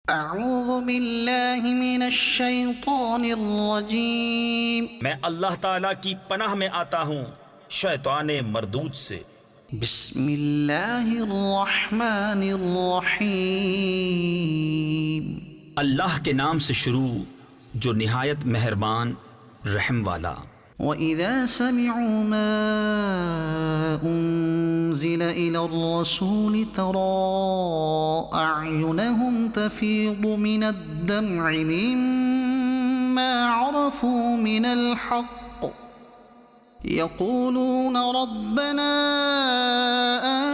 اعوذ باللہ من الشیطان الرجیم میں اللہ تعالیٰ کی پناہ میں آتا ہوں شیطان مردود سے۔ بسم اللہ الرحمن الرحیم اللہ کے نام سے شروع جو نہایت مہربان رحم والا۔ وَإِذَا سَمِعُوا مَا أُنزِلَ إِلَى الرَّسُولِ تَرَىٰ أَعْيُنَهُمْ تَفِيضُ مِنَ الدَّمْعِ مِمَّا عَرَفُوا مِنَ الْحَقِّ يَقُولُونَ رَبَّنَا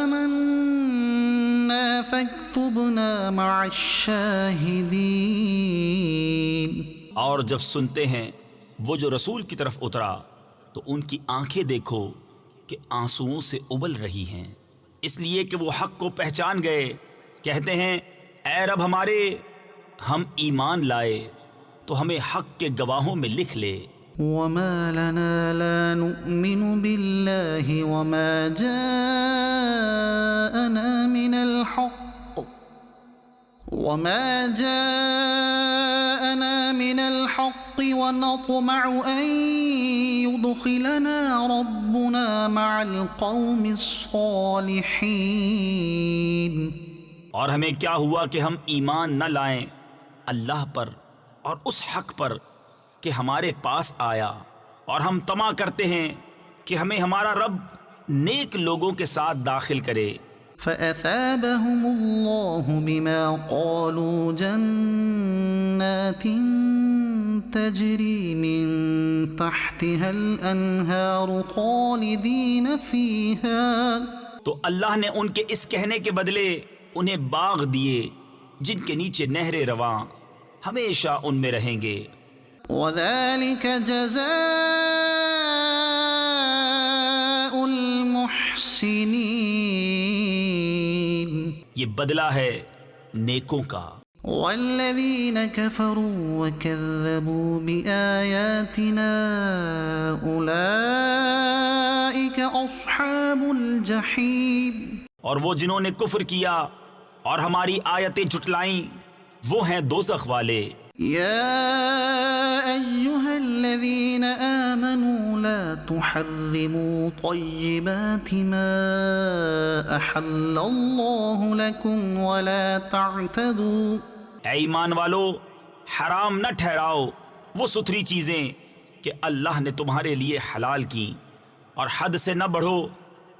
آمَنَّا فَاكْتُبْنَا مَعَ الشَّاهِدِينَ۔ اور جب سنتے ہیں وہ جو رسول کی طرف اترا تو ان کی آنکھیں دیکھو کہ آنسوؤں سے ابل رہی ہیں، اس لیے کہ وہ حق کو پہچان گئے۔ کہتے ہیں اے رب ہمارے، ہم ایمان لائے تو ہمیں حق کے گواہوں میں لکھ لے۔ وَمَا لَنَا لَا نُؤْمِنُ بِاللَّهِ وَمَا جَاءَنَا مِنَ الْحَقِّ وَنَطْمَعُ أَن يُدْخِلَنَا رَبُّنَا مَعَ الْقَوْمِ الصَّالِحِينَ۔ اور ہمیں کیا ہوا کہ ہم ایمان نہ لائیں اللہ پر اور اس حق پر کہ ہمارے پاس آیا، اور ہم طمع کرتے ہیں کہ ہمیں ہمارا رب نیک لوگوں کے ساتھ داخل کرے۔ فَأَثَابَهُمُ اللَّهُ بِمَا قَالُوا جَنَّاتٍ تَجْرِي مِن تَحْتِهَا الْأَنْهَارُ خَالِدِينَ فِيهَا۔ تو اللہ نے ان کے اس کہنے کے بدلے انہیں باغ دیے جن کے نیچے نہریں رواں ہمیشہ ان میں رہیں گے۔ وَذَلِكَ جَزَاءُ الْمُحْسِنِينَ۔ یہ بدلہ ہے نیکوں کا۔ وَالَّذِينَ كَفَرُوا وَكَذَّبُوا بِآيَاتِنَا أُولَئِكَ أَصْحَابُ الْجَحِيمِ۔ اور وہ جنہوں نے کفر کیا اور ہماری آیتیں جھٹلائیں وہ ہیں دوزخ والے۔ يا أيها الذين آمنوا لا تحرموا طيبات ما أحل الله لكم ولا تعتدوا۔ اے ایمان والو، حرام نہ ٹھہراؤ وہ ستھری چیزیں کہ اللہ نے تمہارے لیے حلال کی، اور حد سے نہ بڑھو۔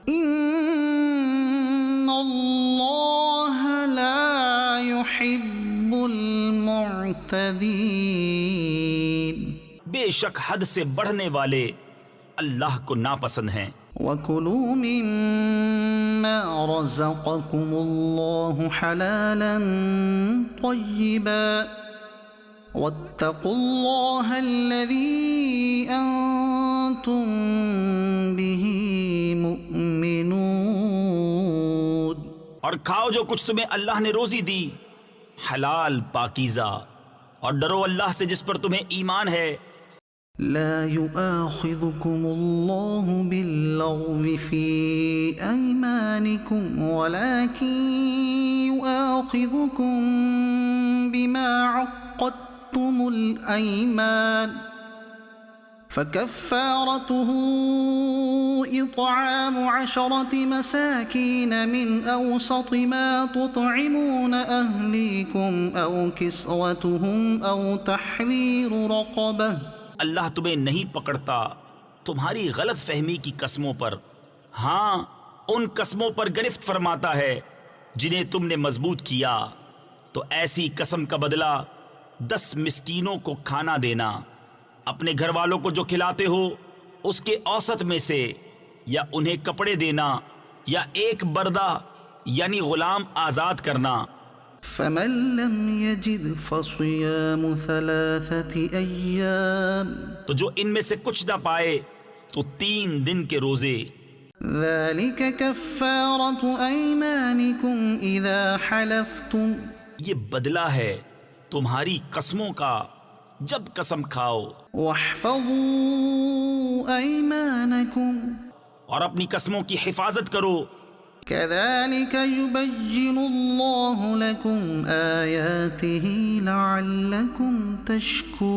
إن الله لا يحب المعتدين۔ بے شک حد سے بڑھنے والے اللہ کو ناپسند ہیں۔ وَكُلُوا مِمَّا رَزَقَكُمُ اللَّهُ حَلَالًا طَيِّبًا وَاتَّقُوا اللَّهَ الَّذِي أَنتُم بِهِ مُؤْمِنُونَ۔ اور کھاؤ جو کچھ تمہیں اللہ نے روزی دی حلال پاکیزہ، اور ڈرو اللہ سے جس پر تمہیں ایمان ہے۔ لا يؤاخذكم الله باللغو في أيمانكم ولكن يؤاخذكم بما عقدتم الأيمان فكفارته إطعام 10 مساكين من أوسط ما تطعمون أهليكم أو كسوتهم أو تحرير رقبة۔ اللہ تمہیں نہیں پکڑتا تمہاری غلط فہمی کی قسموں پر، ہاں ان قسموں پر گرفت فرماتا ہے جنہیں تم نے مضبوط کیا، تو ایسی قسم کا بدلہ 10 مسکینوں کو کھانا دینا، اپنے گھر والوں کو جو کھلاتے ہو اس کے اوسط میں سے، یا انہیں کپڑے دینا، یا ایک بردہ یعنی غلام آزاد کرنا۔ فمن لم يجد فصيام 3 أيام۔ تو جو ان میں سے کچھ نہ پائے تو 3 دن کے روزے۔ ذلك كفارة أيمانكم إذا حلفتم۔ یہ بدلہ ہے تمہاری قسموں کا جب قسم کھاؤ۔ واحفظوا أيمانكم۔ اور اپنی قسموں کی حفاظت کرو، كذلك يبين الله لكم آياته لعلكم تشكرون.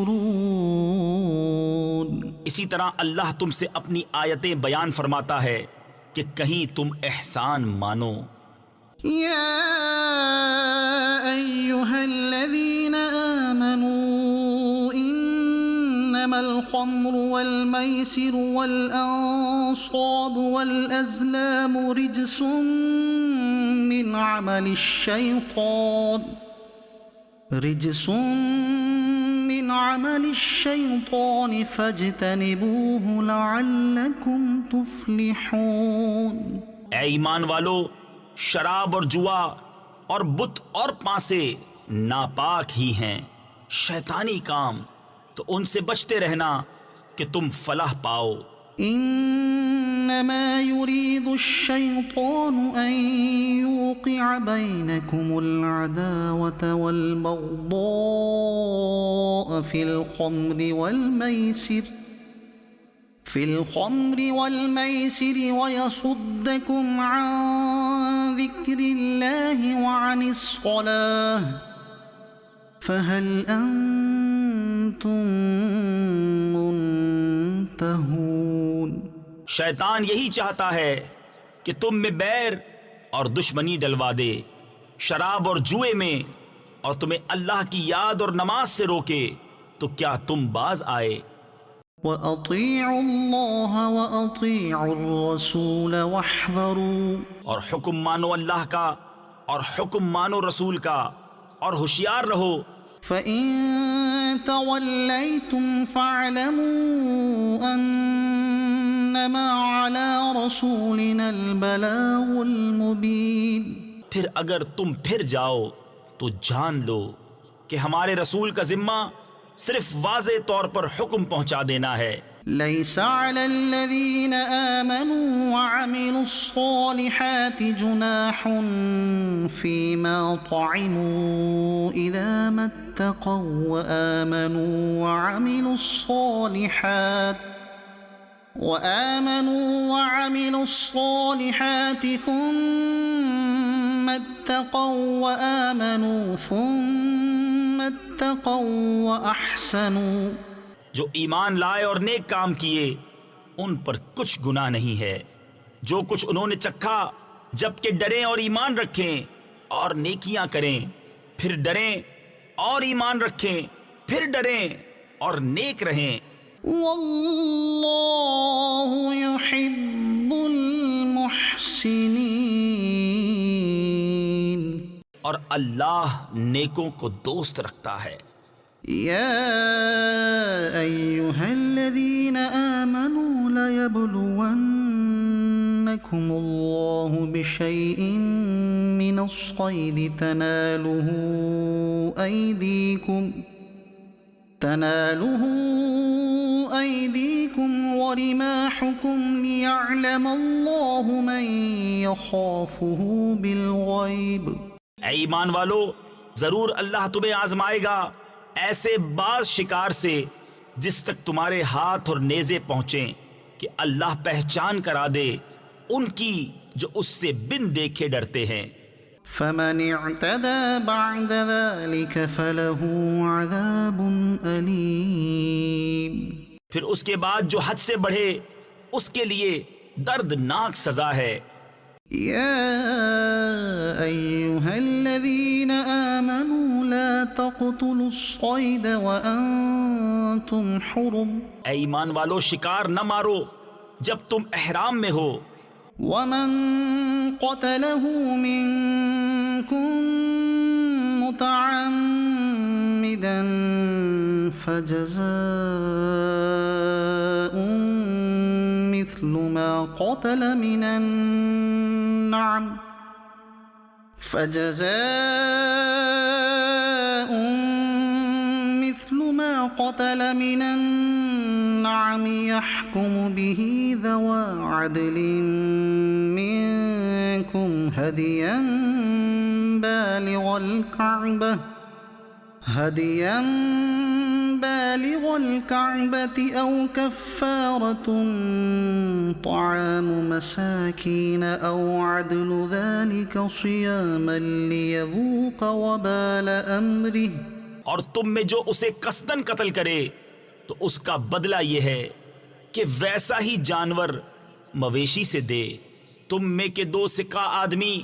اسی طرح اللہ تم سے اپنی آیتیں بیان فرماتا ہے کہ کہیں تم احسان مانو. يا أيها الذين آمنوا إنما الخمر والميسر والأنصاب والأزلام رجس من عمل الشيطان فاجتنبوه لعلكم تفلحون. اے ایمان والو، شراب اور جوا اور بت اور پانسے ناپاک ہی ہیں، شیطانی کام، تو ان سے بچتے رہنا کہ تم فلاح پاؤ. انما يريد الشيطان ان يوقع بينكم العداوة والبغضاء في الخمر والميسر ويصدكم عن ذكر الله وعن الصلاة فهل أنتم منتهون. شیطان یہی چاہتا ہے کہ تم میں بیر اور دشمنی ڈلوا دے شراب اور جوئے میں، اور تمہیں اللہ کی یاد اور نماز سے روکے، تو کیا تم باز آئے؟ وَأَطِيعُوا اللَّهَ وَأَطِيعُوا الرَّسُولَ وَاحْذَرُوا. اور حکم مانو اللہ کا اور حکم مانو رسول کا، اور ہوشیار رہو. فَإِن تَوَلَّيْتُمْ فَاعْلَمُوا أَنَّمَا عَلَى رَسُولِنَا الْبَلَاغُ الْمُبِينُ. پھر اگر تم پھر جاؤ تو جان لو کہ ہمارے رسول کا ذمہ صرف واضح طور پر حکم پہنچا دینا ہے. لَيْسَ عَلَى الَّذِينَ آمَنُوا وَعَمِلُوا الصَّالِحَاتِ جُنَاحٌ فِيمَا طَعِمُوا إِذَا مَا اتَّقَوْا وَآمَنُوا وَعَمِلُوا الصَّالِحَاتِ ثُمَّ اتَّقَوْا وَآمَنُوا ثُمَّ اتَّقَوْا وَأَحْسَنُوا. جو ایمان لائے اور نیک کام کیے ان پر کچھ گناہ نہیں ہے، جو کچھ انہوں نے چکھا، جبکہ ڈریں اور ایمان رکھیں اور نیکیاں کریں، پھر ڈریں اور ایمان رکھیں، پھر ڈریں اور نیک رہیں. واللہ یحب المحسنین. اور اللہ نیکوں کو دوست رکھتا ہے. یا ایہا الذین آمنوا لیبلونکم اللہ بشیء من الصید تنالہ ایدیکم ورماحکم لیعلم اللہ من یخافہ بالغیب. اے ایمان والو، ضرور اللہ تمہیں آزمائے گا ایسے بعض شکار سے جس تک تمہارے ہاتھ اور نیزے پہنچیں، کہ اللہ پہچان کرا دے ان کی جو اس سے بن دیکھے ڈرتے ہیں. فمن اعتدى بعد ذلك فله عذاب أليم. پھر اس کے بعد جو حد سے بڑھے اس کے لیے دردناک سزا ہے. يا أيها الذين آمنوا لا تقتلوا الصيد وأنتم حرم. اے ایمان والو، شکار نہ مارو جب تم احرام میں ہو. ومن قتله منكم متعمدا فجزاء مثل ما قتل من النعم يحكم به ذوى عدل منكم هديا بالغ الكعبة أو كفارة طعام مساكين أو عدل ذلك صياما ليذوق وبال أمره. اور تم میں جو اسے قصدن قتل کرے تو اس کا بدلہ یہ ہے کہ ویسا ہی جانور مویشی سے دے. تم میں کے 2 سکہ آدمی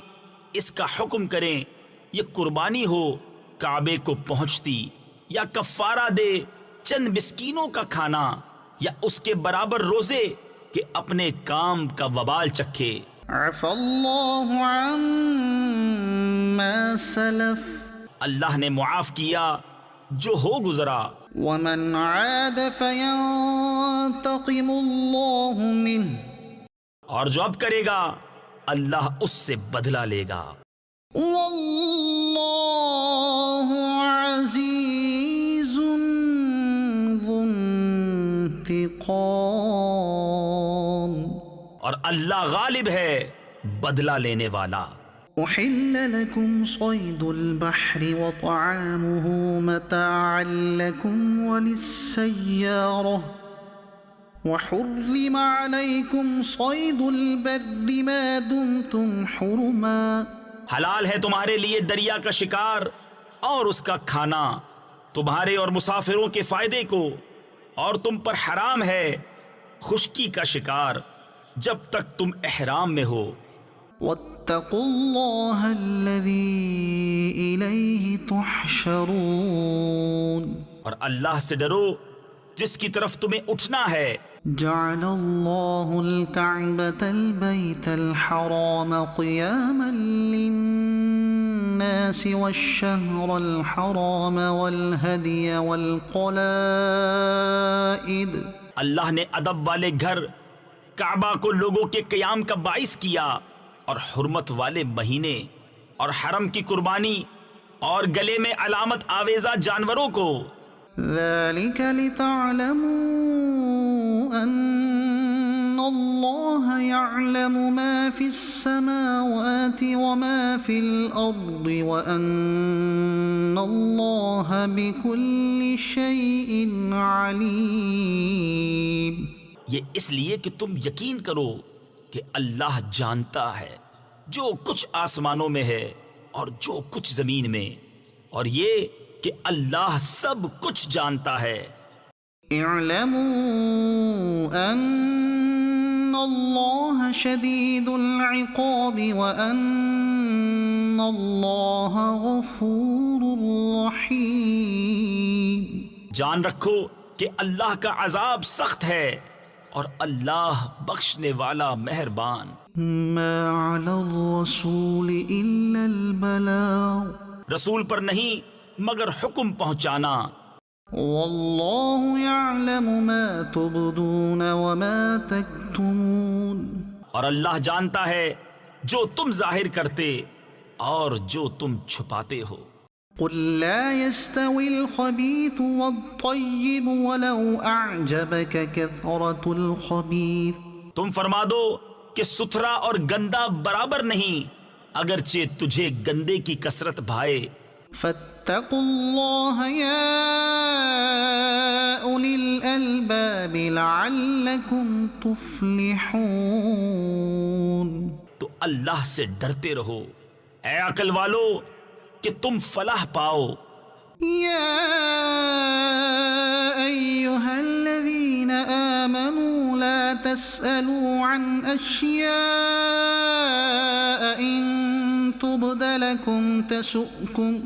اس کا حکم کریں، یہ قربانی ہو کعبے کو پہنچتی، یا کفارہ دے چند مسکینوں کا کھانا، یا اس کے برابر روزے کہ اپنے کام کا وبال چکھے. عفا اللہ عما سلف اللہ نے معاف کیا جو ہو گزرا. ومن عاد فینتقم اللہ منہ اور جو اب کرے گا اللہ اس سے بدلہ لے گا. واللہ عزیز ذو انتقام اور اللہ غالب ہے بدلہ لینے والا. أحل لكم صيد البحر وطعامه متاعا لكم وللسيارة وحرم عليكم صيد البر ما دمتم حرما. حلال ہے تمہارے لیے دریا کا شکار اور اس کا کھانا تمہارے اور مسافروں کے فائدے کو، اور تم پر حرام ہے خشکی کا شکار جب تک تم احرام میں ہو. واتقوا اللہ الذی الیہ تحشرون اور اللہ سے ڈرو جس کی طرف تمہیں اٹھنا ہے. جعل اللہ الکعبۃ البیت الحرام قیاما للناس والشہر الحرام والہدی والقلائد. اللہ نے ادب والے گھر کعبہ کو لوگوں کے قیام کا باعث کیا، اور حرمت والے مہینے اور حرم کی قربانی اور گلے میں علامت آویزہ جانوروں کو. ذلك لتعلموا ان اللہ يعلم ما في السماوات وما في الارض وان اللہ بكل شيء علیم. یہ اس لیے کہ تم یقین کرو کہ اللہ جانتا ہے جو کچھ آسمانوں میں ہے اور جو کچھ زمین میں، اور یہ کہ اللہ سب کچھ جانتا ہے. اعلموا ان اللہ شدید العقاب وان اللہ غفور رحیم. جان رکھو کہ اللہ کا عذاب سخت ہے اور اللہ بخشنے والا مہربان. ما علی الرسول الا البلاغ. رسول پر نہیں مگر حکم پہنچانا. واللہ یعلم ما تبدون وما تکتمون. اور اللہ جانتا ہے جو تم ظاہر کرتے اور جو تم چھپاتے ہو. قل لا يستوي الخبيث والطيب ولو أعجبك كثرة الخبيث. تم فرما دو کہ ستھرا اور گندا برابر نہیں اگرچہ تجھے گندے کی کثرت بھائے. فاتقوا الله يا أولي الألباب لعلكم تفلحون. تو اللہ سے ڈرتے رہو اے عقل والو کہ تم فلاح پاؤ. يا أيها الذين آمنوا لا تسألوا عن أشياء إن تبد لكم تسؤكم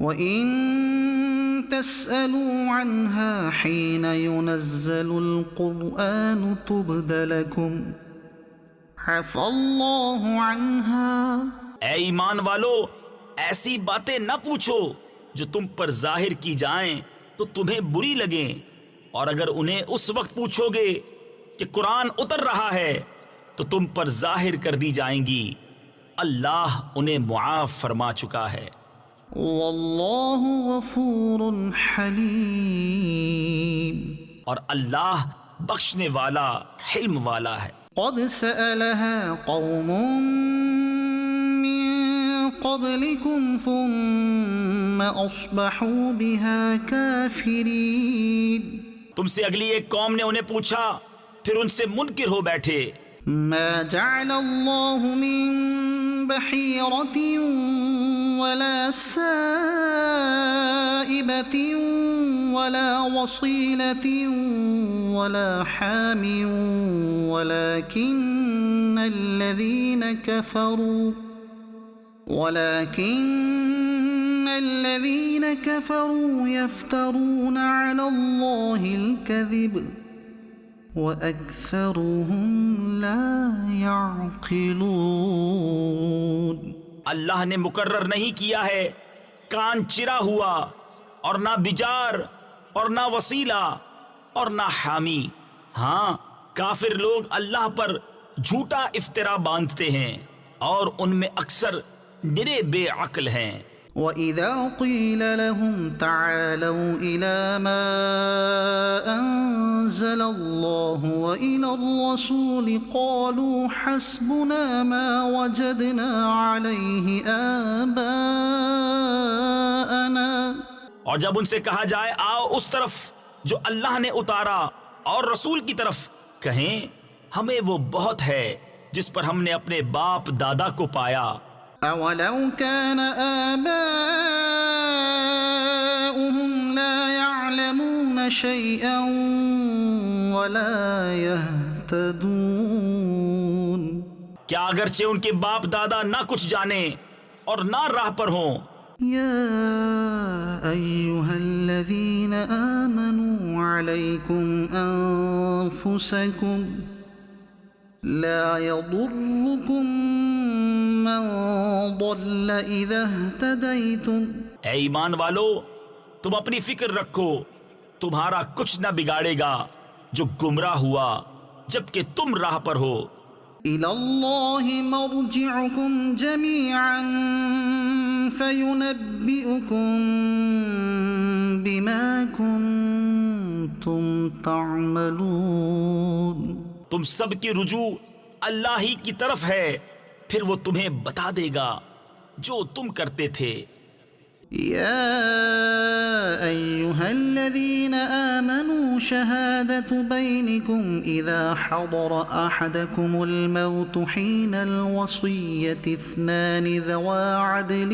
وإن تسألوا عنها حين ينزل القرآن تبد لكم عفى الله عنها. اے ایمان والو ایسی باتیں نہ پوچھو جو تم پر ظاہر کی جائیں تو تمہیں بری لگیں، اور اگر انہیں اس وقت پوچھو گے کہ قرآن اتر رہا ہے تو تم پر ظاہر کر دی جائیں گی. اللہ انہیں معاف فرما چکا ہے. واللہ غفور حلیم. اور اللہ بخشنے والا حلم والا ہے. قد سألها قوم من قبلكم ثم ثم أصبحوا بها كافرين تم سے اگلی ایک قوم نے انہیں پوچھا پھر ان سے منکر ہو بیٹھے. ما جعل الله من بحيرة ولا سائبة ولا وصيلة ولا حام ولكن الذين كفروا يفترون على الله الكذب وَأَكْثَرُهُمْ لَا يَعْقِلُونَ. اللہ نے مقرر نہیں کیا ہے کان چرا ہوا اور نہ بجار اور نہ وسیلہ اور نہ حامی. ہاں کافر لوگ اللہ پر جھوٹا افطرا باندھتے ہیں اور ان میں اکثر نرے بے عقل ہیں. وَإِذَا قِيلَ لَهُمْ تَعَالَوْا إِلَى مَا أَنزَلَ اللَّهُ وَإِلَى الرَّسُولِ قَالُوا حَسْبُنَا مَا وَجَدْنَا عَلَيْهِ آبَاءَنَا. اور جب ان سے کہا جائے آؤ اس طرف جو اللہ نے اتارا اور رسول کی طرف، کہیں ہمیں وہ بہت ہے جس پر ہم نے اپنے باپ دادا کو پایا. أَوَلَوْ كَانَ آبَاؤُهُمْ لَا يَعْلَمُونَ شَيْئًا وَلَا يَهْتَدُونَ. کیا اگرچہ ان کے باپ دادا نہ کچھ جانیں اور نہ راہ پر ہوں. يا أيها الذين آمنوا عليكم أنفسكم لا يضركم من ضل إذا اهتديتم. اے ایمان والو تم اپنی فکر رکھو تمہارا کچھ نہ بگاڑے گا جو گمراہ ہوا جبکہ تم راہ پر ہو. إلى الله مرجعكم جميعا فينبئكم بما كنتم تعملون. تم سب کی رجوع اللہ ہی کی طرف ہے پھر وہ تمہیں بتا دے گا جو تم کرتے تھے. يا أيها الذين آمنوا شهادة بينكم إذا حضر أحدكم الموت حين الوصية اثنان ذوا عدل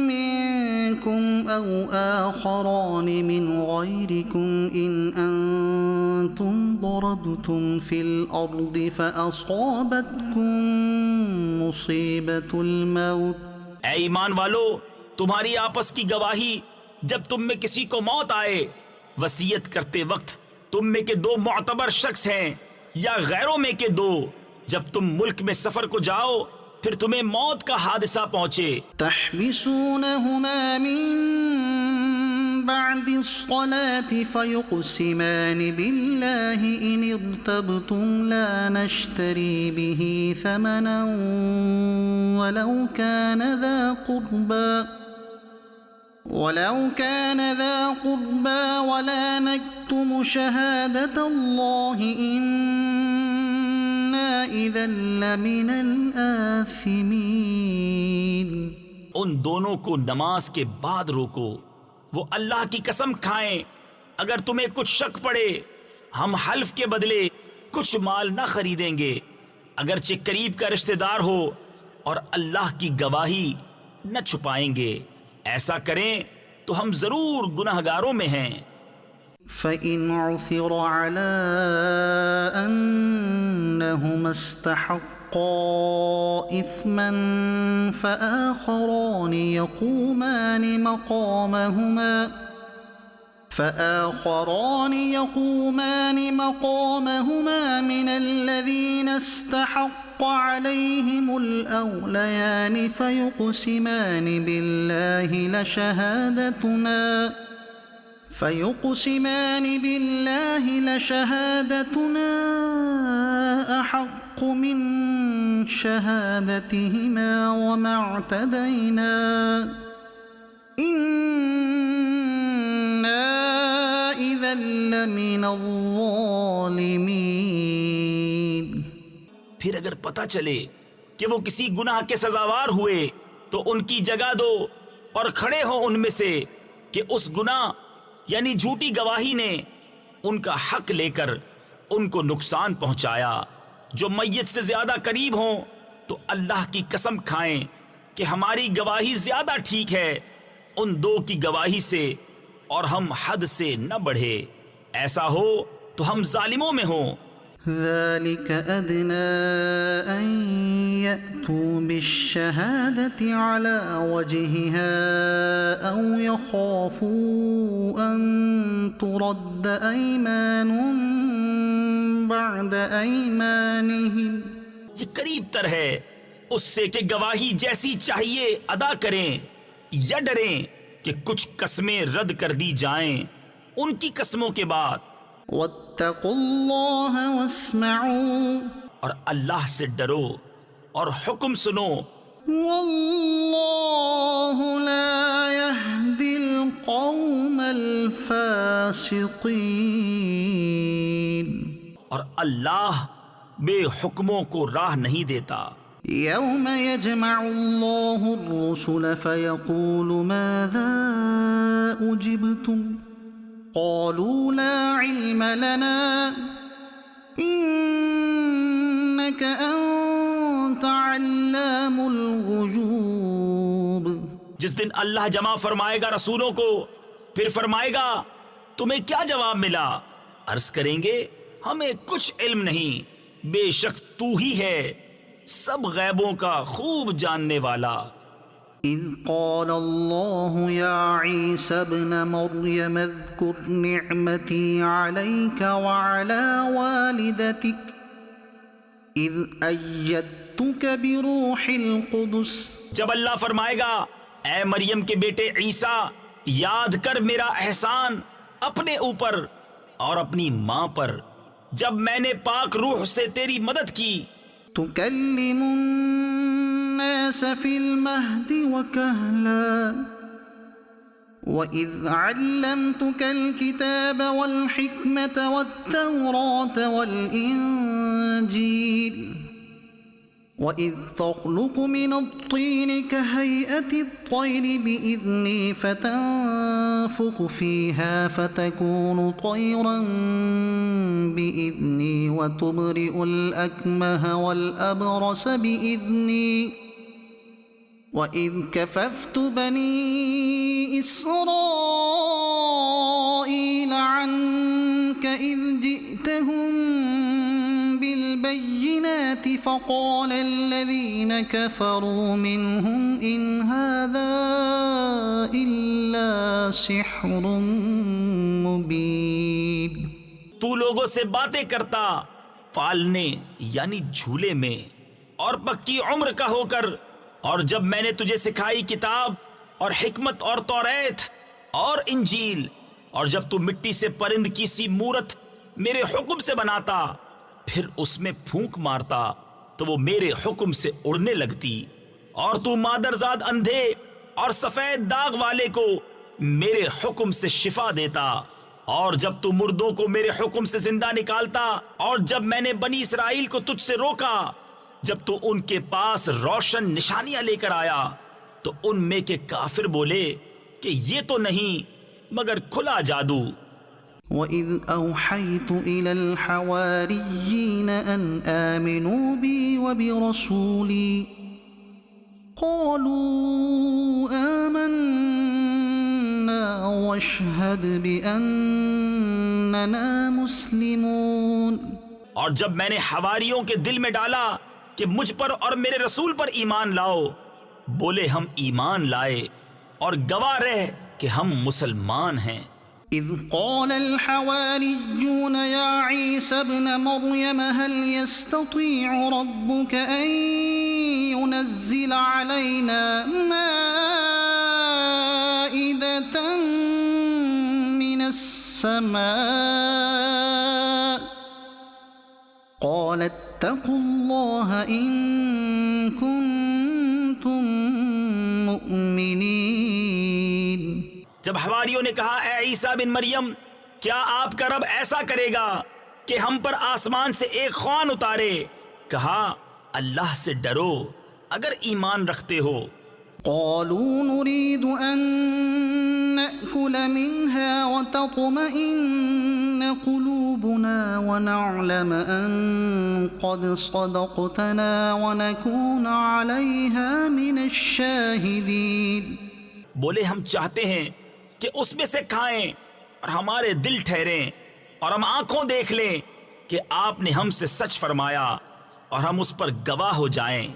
منكم أو آخران من غيركم إن أنتم ضربتم في الأرض فأصابتكم مصيبة الموت. اے ایمان والو تمہاری آپس کی گواہی جب تم میں کسی کو موت آئے وصیت کرتے وقت تم میں کے دو معتبر شخص ہیں یا غیروں میں کے دو، جب تم ملک میں سفر کو جاؤ پھر تمہیں موت کا حادثہ پہنچے. تحبسونهما من بعد الصلاة فيقسمان بالله إن ارتبتم لا نشتري به ثمنا ولو كان ذا قربى ولا نكتم شهادة الله إنا إذا لمن الآثمين. ان دونوں کو نماز کے بعد روکو، وہ اللہ کی قسم کھائیں اگر تمہیں کچھ شک پڑے ہم حلف کے بدلے کچھ مال نہ خریدیں گے اگرچہ قریب کا رشتہ دار ہو اور اللہ کی گواہی نہ چھپائیں گے. ایسا کریں تو ہم ضرور گناہگاروں میں ہیں. فَإِنْ عُثِرَ عَلَىٰ أَنَّهُمَا اسْتَحَقَّا إِثْمًا فَآخَرَانِ يَقُومَانِ مَقَامَهُمَا مِنَ الَّذِينَ استحق عليهم الأوليان فيقسمان بالله لشهادتنا أحق من شهادتهما وما اعتدينا إنا إذا لمن الظالمين. پھر اگر پتہ چلے کہ وہ کسی گناہ کے سزاوار ہوئے تو ان کی جگہ دو اور کھڑے ہو ان میں سے کہ اس گناہ یعنی جھوٹی گواہی نے ان کا حق لے کر ان کو نقصان پہنچایا۔ جو میت سے زیادہ قریب ہوں تو اللہ کی قسم کھائیں کہ ہماری گواہی زیادہ ٹھیک ہے ان دو کی گواہی سے، اور ہم حد سے نہ بڑھے، ایسا ہو تو ہم ظالموں میں ہوں۔ ذلك أدنى أن يأتوا بالشهادة على وجهها أو يخافوا أن ترد أيمان بعد أيمانهم۔ یہ قریب تر ہے اس سے کہ گواہی جیسی چاہیے ادا کریں، یا ڈریں کہ کچھ قسمیں رد کر دی جائیں ان کی قسموں کے بعد۔ واتقوا اللہ واسمعوا، اور اللہ سے ڈرو اور حکم سنو۔ واللہ لا يهدي القوم الفاسقین، اور اللہ بے حکموں کو راہ نہیں دیتا۔ یوم یجمع اللہ الرسل فیقول ماذا اجبتم قالوا لا علم لنا انك انت علام الغیوب۔ جس دن اللہ جمع فرمائے گا رسولوں کو، پھر فرمائے گا تمہیں کیا جواب ملا؟ عرض کریں گے ہمیں کچھ علم نہیں، بے شک تو ہی ہے سب غیبوں کا خوب جاننے والا۔ اذ قال اللہ یا عیسی ابن مریم اذکر نعمتی علیک وعلی والدتک اذ ایدتک بروح القدس۔ جب اللہ فرمائے گا اے مریم کے بیٹے عیسیٰ، یاد کر میرا احسان اپنے اوپر اور اپنی ماں پر، جب میں نے پاک روح سے تیری مدد کی۔ تکلم الناس فی المہد وکہلا وَإِذْ عَلَّمْتُكَ الْكِتَابَ وَالْحِكْمَةَ وَالتَّوْرَاةَ وَالْإِنْجِيلَ وَإِذْ تَخْلُقُ مِنَ الطِّينِ كَهَيْئَةِ الطَّيْرِ بِإِذْنِي فَتَنفُخُ فِيهَا فَتَكُونُ طَيْرًا بِإِذْنِي وَتُبْرِئُ الْأَكْمَهَ وَالْأَبْرَصَ بِإِذْنِي وَإِذْ كَفَفْتُ بَنِي إِسْرَائِيلَ عَنْكَ إِذْ جِئْتَهُمْ بِالْبَيِّنَاتِ فَقَالَ الَّذِينَ كَفَرُوا مِنْهُمْ إِنْ هَذَا إِلَّا سِحْرٌ مُبِينٌ۔ تو لوگوں سے باتیں کرتا پالنے یعنی جھولے میں اور پکی عمر کا ہو کر، اور جب میں نے تجھے سکھائی کتاب اور حکمت اور توریت اور انجیل، اور جب تو مٹی سے پرند کی سی مورت میرے حکم سے بناتا، پھر اس میں پھونک مارتا تو وہ میرے حکم سے اڑنے لگتی، اور تو مادرزاد اندھے اور سفید داغ والے کو میرے حکم سے شفا دیتا، اور جب تو مردوں کو میرے حکم سے زندہ نکالتا، اور جب میں نے بنی اسرائیل کو تجھ سے روکا جب تو ان کے پاس روشن نشانیاں لے کر آیا، تو ان میں کے کافر بولے کہ یہ تو نہیں مگر کھلا جادو۔ وَإِذْ أَوْحَيْتُ إِلَى الْحَوَارِيِّينَ أَنْ آمِنُوا بِي وَبِرَسُولِي قَالُوا آمَنَّا وَاشْهَدْ بِأَنَّنَا مُسْلِمُونَ۔ اور جب میں نے حواریوں کے دل میں ڈالا کہ مجھ پر اور میرے رسول پر ایمان لاؤ، بولے ہم ایمان لائے، اور گواہ رہ کہ ہم مسلمان ہیں۔ اذ قال الحواريون يا عيسى ابن مريم هل يستطيع ربك ان ينزل علينا مائدة من السماء قال اتقوا الله ان كنتم مؤمنين۔ جب حواریوں نے کہا اے عیسیٰ بن مریم، کیا آپ کا رب ایسا کرے گا کہ ہم پر آسمان سے ایک خوان اتارے؟ کہا اللہ سے ڈرو اگر ایمان رکھتے ہو۔ قالوا نريد أن نأكل منها وتطمئن قلوبنا ونعلم أن قد صدقتنا ونكون عليها من الشاهدين۔ بولے ہم چاہتے ہیں کہ اس میں سے کھائیں اور ہمارے دل ٹھہریں اور ہم آنکھوں دیکھ لیں کہ آپ نے ہم سے سچ فرمایا اور ہم اس پر گواہ ہو جائیں۔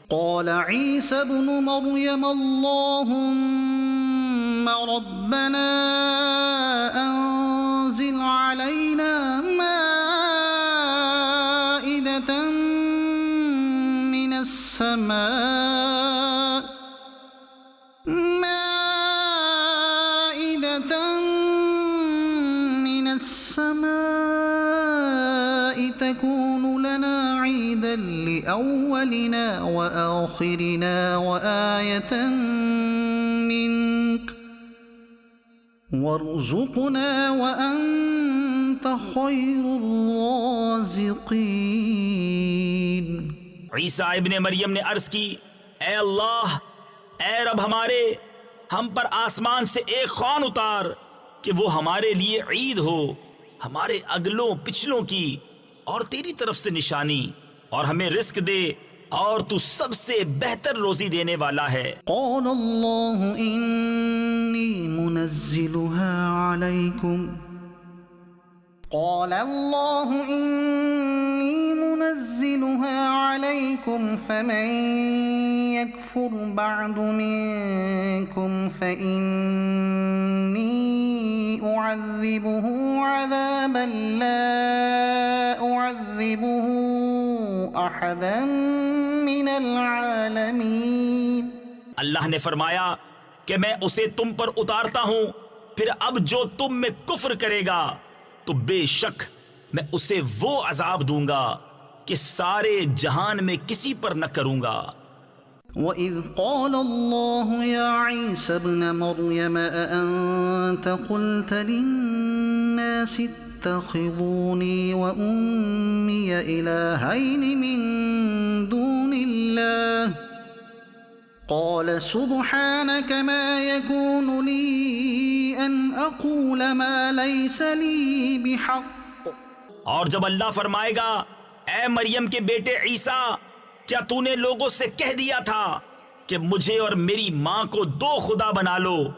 قال عيسى ابن مريم اللهم ربنا أنزل علينا مائدة من السماء تكون لنا عيدا لأولنا وآخرنا وآية منك وارزقنا وأنت خير الرازقين۔ عیسیٰ ابن مریم نے عرض کی، اے اللہ، اے رب ہمارے، ہم پر آسمان سے ایک خوان اتار کہ وہ ہمارے لیے عید ہو، ہمارے اگلوں پچھلوں کی اور تیری طرف سے نشانی، اور ہمیں رزق دے اور تو سب سے بہتر روزی دینے والا ہے۔ قال الله إني منزلها عليكم فمن يكفر بعد منكم فإني أعذبه عذابا لا أعذبه أحدا من العالمين۔ اللہ نے فرمایا کہ میں اسے تم پر اتارتا ہوں، پھر اب جو تم میں کفر کرے گا تو بے شک میں اسے وہ عذاب دوں گا کہ سارے جہان میں کسی پر نہ کروں گا۔ وَإِذْ قَالَ اللَّهُ يَا عِيسَى ابْنَ مَرْيَمَ أَأَنْتَ قُلْتَ لِلنَّاسِ اتَّخِذُونِي وَأُمِّيَ إِلَٰهَيْنِ مِن دُونِ اللَّهِ قَالَ سُبْحَانَكَ مَا يَكُونُ لِي أَنْ أَقُولَ مَا لَيْسَ لِي بِحَقٍّ۔ اور جب اللہ فرمائے گا، اے مریم کے بیٹے عیسیٰ، کیا تو نے لوگوں سے کہہ دیا تھا کہ مجھے اور میری ماں کو دو خدا بنا لو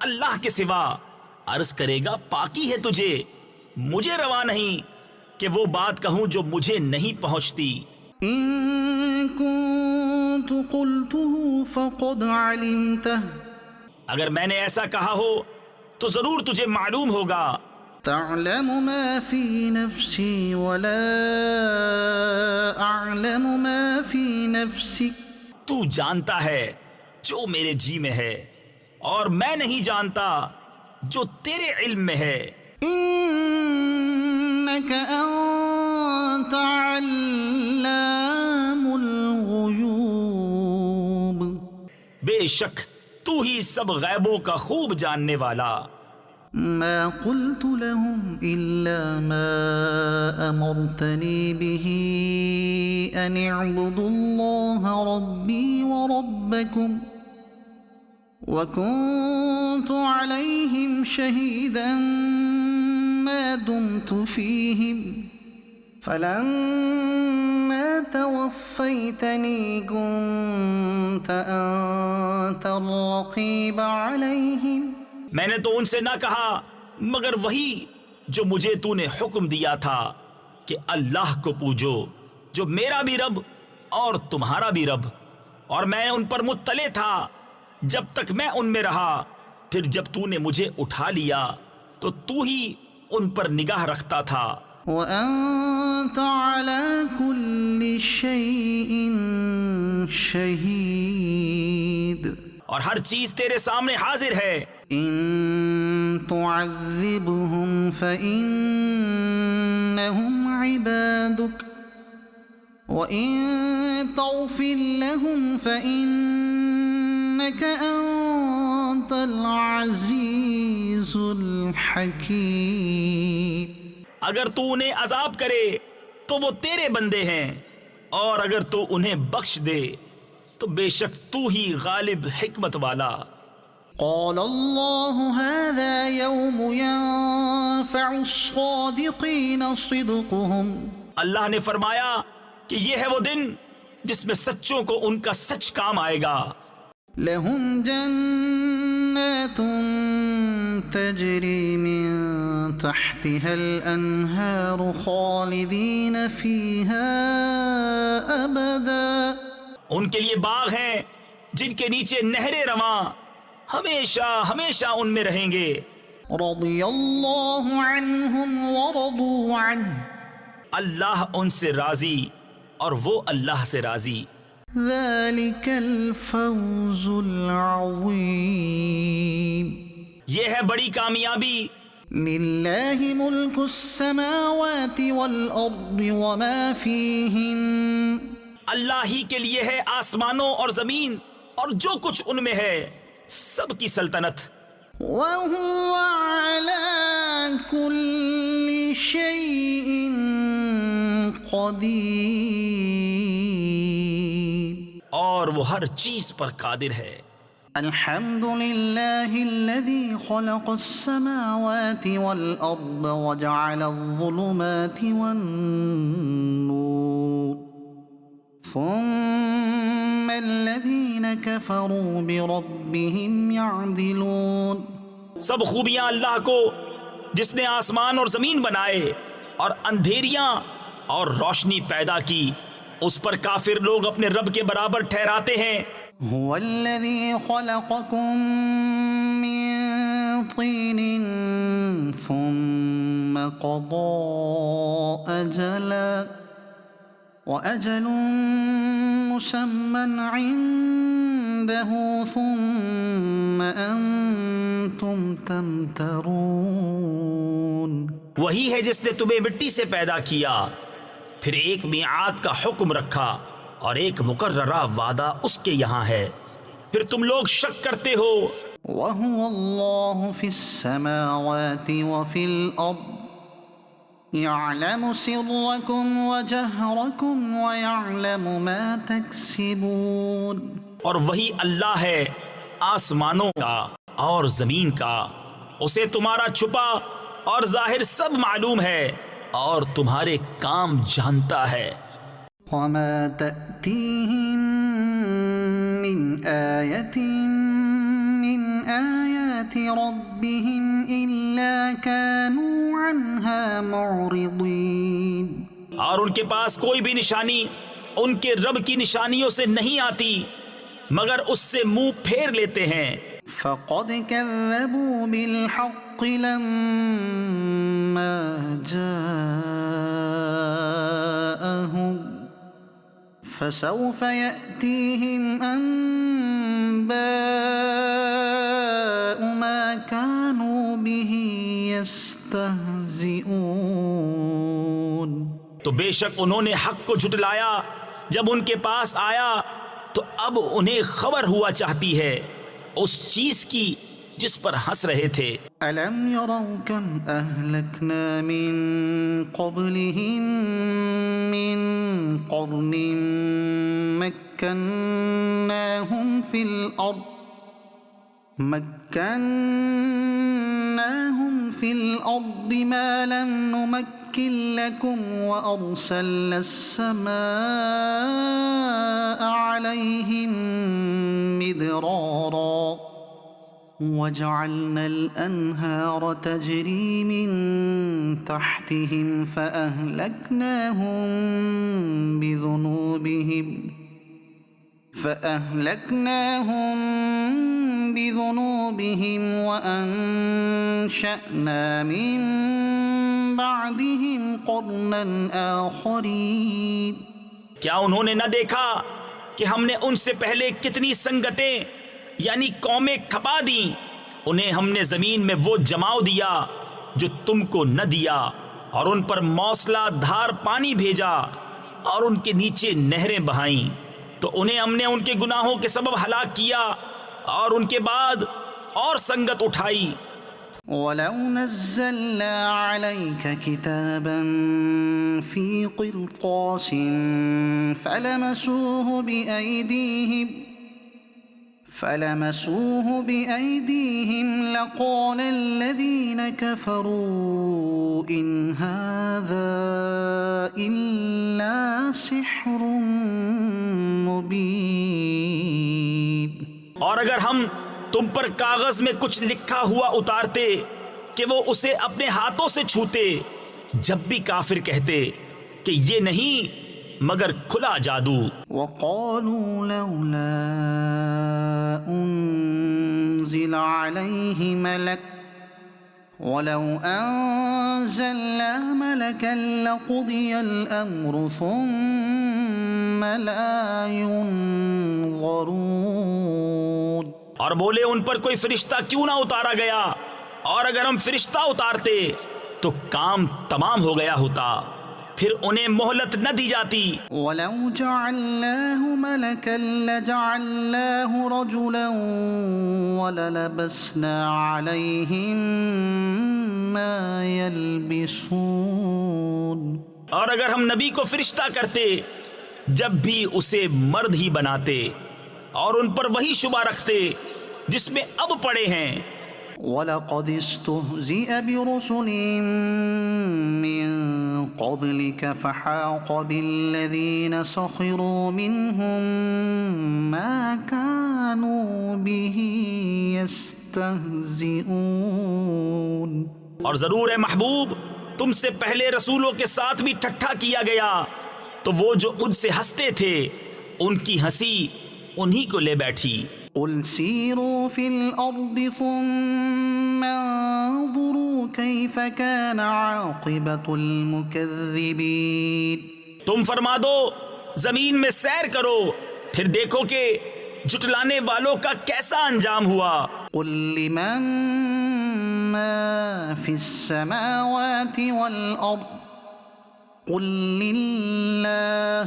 اللہ کے سوا؟ عرض کرے گا، پاکی ہے تجھے، مجھے روا نہیں کہ وہ بات کہوں جو مجھے نہیں پہنچتی۔ إن كنت قلته فقد علمته، اگر میں نے ایسا کہا ہو تو ضرور تجھے معلوم ہوگا۔ تعلم ما في نفسي ولا أعلم ما في نفسك، تو جانتا ہے جو میرے جی میں ہے اور میں نہیں جانتا جو تیرے علم میں ہے۔ إنك أنت علام الغيوب، بے شک تو ہی سب غیبوں کا خوب جاننے والا۔ ما قلت لهم إلا ما أمرتني به أن اعبدوا الله ربي وربكم وكنت عليهم شهيدا ما دمت فيهم فلما توفيتني كنت أنت الرقيب عليهم۔ میں نے تو ان سے نہ کہا مگر وہی جو مجھے تو نے حکم دیا تھا کہ اللہ کو پوجو جو میرا بھی رب اور تمہارا بھی رب، اور میں ان پر مطلع تھا جب تک میں ان میں رہا، پھر جب تو نے مجھے اٹھا لیا تو تو ہی ان پر نگاہ رکھتا تھا۔ وَأَنْتَ عَلَى كُلِّ شَيْءٍ شَهِيدٌ، اور ہر چیز تیرے سامنے حاضر ہے۔ إِن تُعَذِّبْهُمْ فَإِنَّهُمْ عِبَادُكَ وَإِن تَغْفِرْ لَهُمْ فَإِنَّكَ أَنْتَ الْعَزِيزُ الْحَكِيمُ۔ اگر تو انہیں عذاب کرے تو وہ تیرے بندے ہیں، اور اگر تو انہیں بخش دے تو بے شک تو ہی غالب حکمت والا۔ قال الله هذا يوم ينفع الصادقين صدقهم اللہ نے فرمایا کہ یہ ہے وہ دن جس میں سچوں کو ان کا سچ کام آئے گا۔ لهم جنات تجري من تحتها الأنهار خالدين فيها أبدا ان کے لیے باغ ہیں جن کے نیچے نہریں رواں ہمیشہ ہمیشہ ان میں رہیں گے۔ رضي الله عنهم ورضوا عنه اللہ ان سے راضی اور وہ اللہ سے راضی۔ ذلك الفوز العظيم یہ ہے بڑی کامیابی۔ لله ملك السماوات والأرض وما فيهن اللہ ہی کے لیے ہے آسمانوں اور زمین اور جو کچھ ان میں ہے، سب کی سلطنت۔ وهو على كل شيء قدير اور وہ ہر چیز پر قادر ہے۔ الحمد لله الذي خلق السماوات والأرض وجعل الظلمات والنور ثم الذين كفروا بربهم يعدلون سب خوبیاں اللہ کو جس نے آسمان اور زمین بنائے اور اندھیریاں اور روشنی پیدا کی، اس پر کافر لوگ اپنے رب کے برابر ٹھہراتے ہیں۔ هو الذي خلقكم من طين ثم قضى أجلا وأجل مسمى عنده ثم أنتم تمترون وہی ہے جس نے تمہیں مٹی سے پیدا کیا، پھر ایک میعاد کا حکم رکھا اور ایک مقررہ وعدہ اس کے یہاں ہے، پھر تم لوگ شک کرتے ہو۔ وهو الله في السماوات وفي الأرض يعلم سركم وجهركم ويعلم ما تكسبون اور وہی اللہ ہے آسمانوں کا اور زمین کا، اسے تمہارا چھپا اور ظاہر سب معلوم ہے اور تمہارے کام جانتا ہے۔ وما تأتيهم من آية من آيات ربهم إلا كانوا عنها معرضين اور ان کے پاس کوئی بھی نشانی ان کے رب کی نشانیوں سے نہیں آتی مگر اس سے منہ پھیر لیتے ہیں۔ فقد كذبوا بالحق لما جاءهم فسوف يأتيهم أنباء ما كانوا به يستهزئون تو بے شک انہوں نے حق کو جھٹلایا جب ان کے پاس آیا، تو اب انہیں خبر ہوا چاہتی ہے اس چیز کی جس پر ہنس رہے تھے۔ ألم يروا كم أهلكنا من قبلهم من قرن مكناهم في الأرض ما لم نمكن لكم وأرسلنا السماء عليهم مدرارا وجعلنا الأنهار تجري من تحتهم فأهلكناهم بذنوبهم وأنشأنا من بعدهم قرنا آخرين کیا انہوں نے نہ دیکھا کہ ہم نے ان سے پہلے کتنی سنگتیں یعنی قومیں کھپا دیں، انہیں ہم نے زمین میں وہ جماؤ دیا جو تم کو نہ دیا، اور ان پر موصلہ دھار پانی بھیجا اور ان کے نیچے نہریں بہائیں، تو انہیں ہم نے ان کے گناہوں کے سبب ہلاک کیا اور ان کے بعد اور سنگت اٹھائی۔ ولو نزلنا عليك كتابا في قرطاس فلمسوه بأيديهم لقال الذين كفروا إن هذا إلا سحر مبين. اور اگر ہم تم پر کاغذ میں کچھ لکھا ہوا اتارتے کہ وہ اسے اپنے ہاتھوں سے چھوتے، جب بھی کافر کہتے کہ یہ نہیں مگر کھلا جادو. وقالوا لولا أنزل عليه ملك ولو أنزلنا ملكا لقضي الأمر ثم لا ينظرون. اور بولے ان پر کوئی فرشتہ کیوں نہ اتارا گیا، اور اگر ہم فرشتہ اتارتے تو کام تمام ہو گیا ہوتا، پھر انہیں مہلت نہ دی جاتی. ولو جعلناه ملكا لجعلناه رجلا وللبسنا عليهم ما يلبسون. اور اگر ہم نبی کو فرشتہ کرتے جب بھی اسے مرد ہی بناتے اور ان پر وہی شبہ رکھتے جس میں اب پڑے ہیں. وَلَقَدِ اسْتُهْزِئَ بِرُسُلٍ مِّن قَبْلِكَ فَحَاقَ بِالَّذِينَ سَخِرُوا مِنْهُمْ مَا كَانُوا بِهِ يَسْتَهْزِئُونَ. اور ضرور ہے محبوب تم سے پہلے رسولوں کے ساتھ بھی ٹھٹھا کیا گیا، تو وہ جو ان سے ہنستے تھے ان کی ہنسی انہی کو لے بیٹھی. قل سیروا فی الارض ثم انظروا کیف کان عاقبۃ المکذبین. تم فرما دو زمین میں سیر کرو، پھر دیکھو کہ جھٹلانے والوں کا کیسا انجام ہوا. قل لمن ما فی السماوات والارض قل للہ.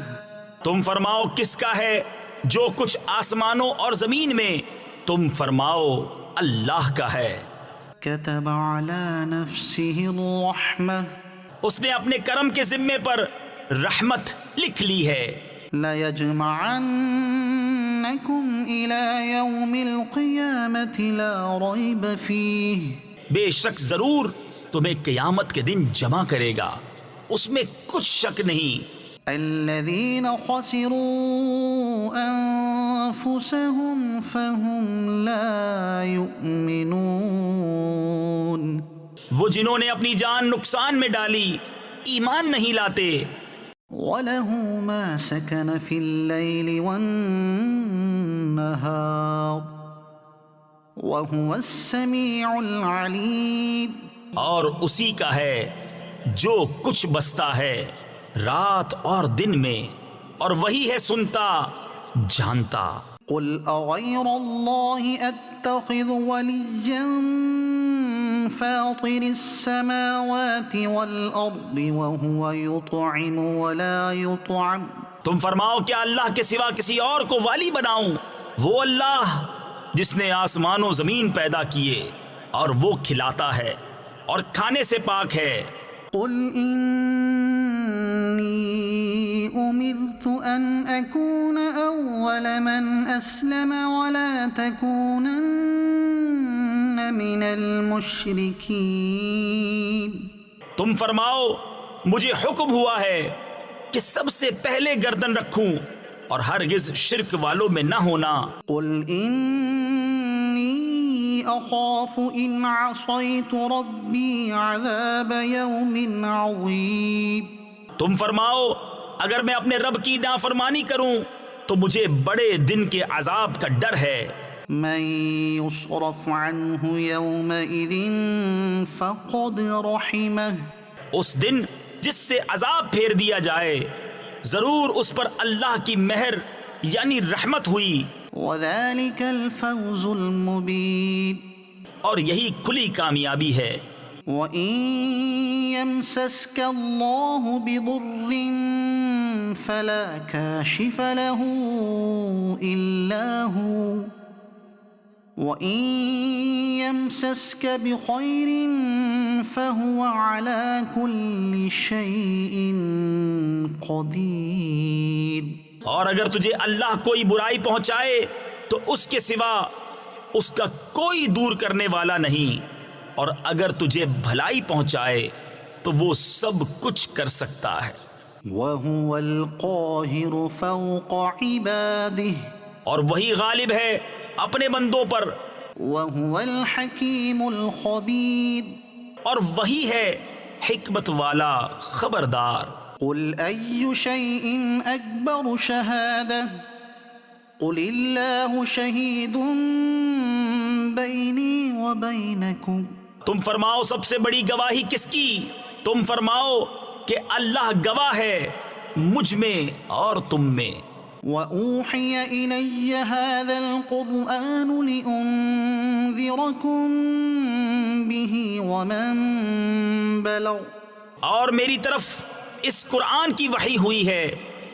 تم فرماؤ کس کا ہے جو کچھ آسمانوں اور زمین میں، تم فرماؤ اللہ کا ہے. كتب على نفسه الرحمة اس نے اپنے کرم کے ذمے پر رحمت لکھ لی ہے. لَيَجْمَعَنَّكُمْ إِلَى يَوْمِ الْقِيَامَةِ لَا رَيْبَ فِيهِ. بے شک ضرور تمہیں قیامت کے دن جمع کرے گا، اس میں کچھ شک نہیں. الَّذِينَ خَسِرُوا أَنفُسَهُمْ فَهُمْ لَا يُؤْمِنُونَ. وہ جنہوں نے اپنی جان نقصان میں ڈالی ایمان نہیں لاتے. وَلَهُ مَا سَكَنَ فِي اللَّيْلِ وَالنَّهَارِ وَهُوَ السَّمِيعُ الْعَلِيمُ. اور اسی کا ہے جو کچھ بستا ہے رات اور دن میں، اور وہی ہے سنتا جانتا. قل أغير الله أتخذ وليا فاطر السماوات والأرض وهو يطعم ولا يطعم. تم فرماؤ کیا اللہ کے سوا کسی اور کو والی بناؤں؟ وہ اللہ جس نے آسمان و زمین پیدا کیے اور وہ کھلاتا ہے اور کھانے سے پاک ہے. قل إني أمرت أن أكون أول من أسلم ولا تكونن من المشركين. تم فرماؤ مجھے حکم ہوا ہے کہ سب سے پہلے گردن رکھوں اور ہرگز شرک والوں میں نہ ہونا. قل إني أخاف إن عصيت ربي عذاب يوم عظيم. تم فرماؤ اگر میں اپنے رب کی نافرمانی کروں تو مجھے بڑے دن کے عذاب کا ڈر ہے. من يصرف عنه يومئذ فقد رحمه. اس دن جس سے عذاب پھیر دیا جائے ضرور اس پر اللہ کی مہر یعنی رحمت ہوئی. وذلك الفوز المبين. اور یہی کھلی کامیابی ہے. وإن يمسسك الله بضر فلا كاشف له إلا هو وَإِن يَمْسَسْكَ بِخَيْرٍ فَهُوَ عَلَى كُلِّ شَيْءٍ قَدِيرٌ۔ اور اگر تجھے اللہ کوئی برائی پہنچائے تو اس کے سوا اس کا کوئی دور کرنے والا نہیں، اور اگر تجھے بھلائی پہنچائے تو وہ سب کچھ کر سکتا ہے۔ وَهُوَ الْقَاهِرُ فَوْقَ عِبَادِهِ، اور وہی غالب ہے اپنے بندوں پر، وَهُوَ الْحَكِيمُ الْخَبِيرُ، اور وہی ہے حکمت والا خبردار۔ قُلْ أَيُّ شَيْءٍ أَكْبَرُ شَهَادَةً قُلِ اللَّهُ شَهِيدٌ بَيْنِي وَبَيْنَكُمْ، تم فرماؤ سب سے بڑی گواہی کس کی؟ تم فرماؤ کہ اللہ گواہ ہے مجھ میں اور تم میں۔ وَأُوحِيَ إِلَيَّ هَذَا الْقُرْآنُ لِأُنذِرَكُم بِهِ وَمَن بَلَغَ، اور میری طرف اس قرآن کی وحی ہوئی ہے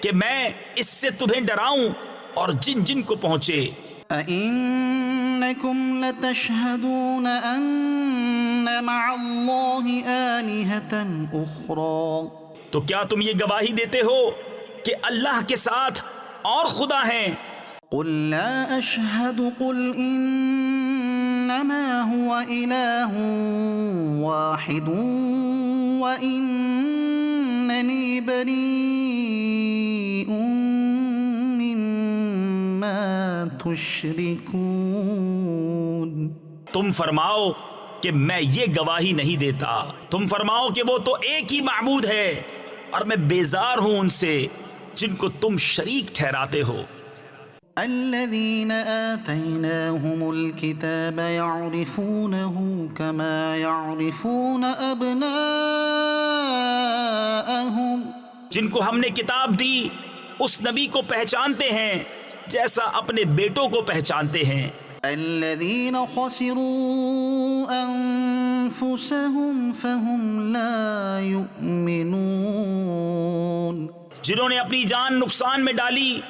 کہ میں اس سے تمہیں ڈراؤں اور جن جن کو پہنچے۔ أَإِنَّكُمْ لَتَشْهَدُونَ أَنَّ مَعَ اللَّهِ آلِهَةً أُخْرَى، تو کیا تم یہ گواہی دیتے ہو کہ اللہ کے ساتھ اور خدا ہیں؟ قُل لَّا أَشْهَدُ قُلْ إِنَّمَا هُوَ إِلَٰهٌ وَاحِدٌ وَإِنَّنِي بَرِيءٌ مِّمَّا تُشْرِكُونَ۔ تم فرماؤ کہ میں یہ گواہی نہیں دیتا، تم فرماؤ کہ وہ تو ایک ہی معبود ہے، اور میں بیزار ہوں ان سے جن کو تم شریک ٹھہراتے ہو۔ الذين آتيناهم الكتاب يعرفونه كما يعرفون أبناءهم، جن کو ہم نے کتاب دی اس نبی کو پہچانتے ہیں جیسا اپنے بیٹوں کو پہچانتے ہیں۔ الذين خسروا أنفسهم فهم لا يؤمنون، جنہوں نے اپنی جان نقصان میں ڈالی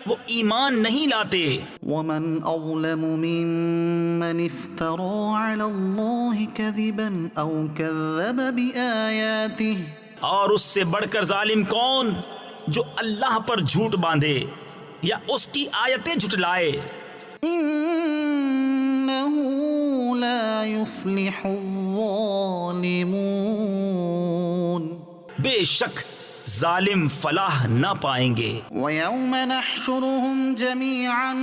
وہ ایمان نہیں لاتے۔ ومن أظلم ممن افترى على الله كذبا أو كذب بآياته، اور اس سے بڑھ کر ظالم کون جو اللہ پر جھوٹ باندھے یا اس کی آیتیں جھٹلائے۔ إنه لا يفلح الظالمون، بے شک ظالم فلاح نہ پائیں گے۔ ويوم نحشرهم جميعا